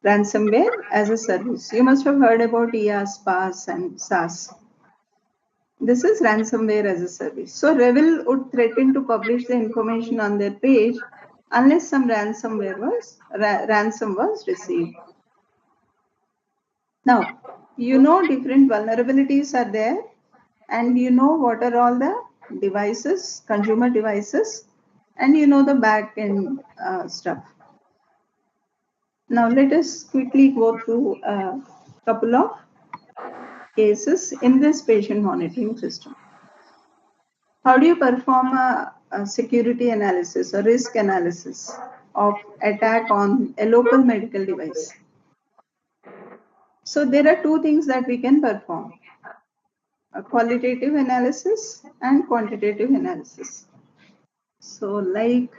[SPEAKER 1] Ransomware as a service. You must have heard about EAS, PAS, and SAS. This is ransomware as a service. So Revil would threaten to publish the information on their page unless some ransom was received. Now, you know different vulnerabilities are there, and you know what are all the devices, consumer devices, and you know the back end stuff. Now let us quickly go through a couple of cases in this patient monitoring system. How do you perform a security analysis, a risk analysis of attack on a local medical device? So there are two things that we can perform: a qualitative analysis and quantitative analysis. So like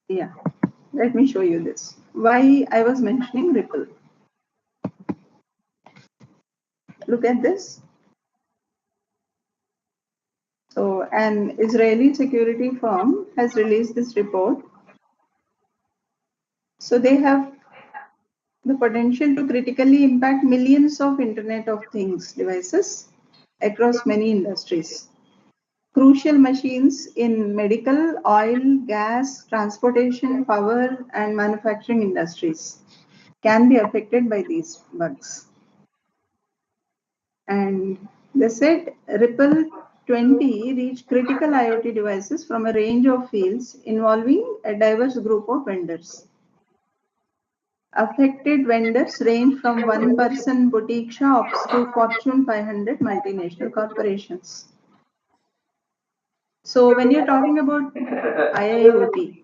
[SPEAKER 1] yeah, let me show you this. Why I was mentioning Ripple. Look at this. So an Israeli security firm has released this report. So they have the potential to critically impact millions of Internet of Things devices across many industries. Crucial machines in medical, oil, gas, transportation, power, and manufacturing industries can be affected by these bugs. And they said Ripple 20 reached critical IoT devices from a range of fields involving a diverse group of vendors. Affected vendors range from one-person boutique shops to Fortune 500 multinational corporations. So when you're talking about IIoT,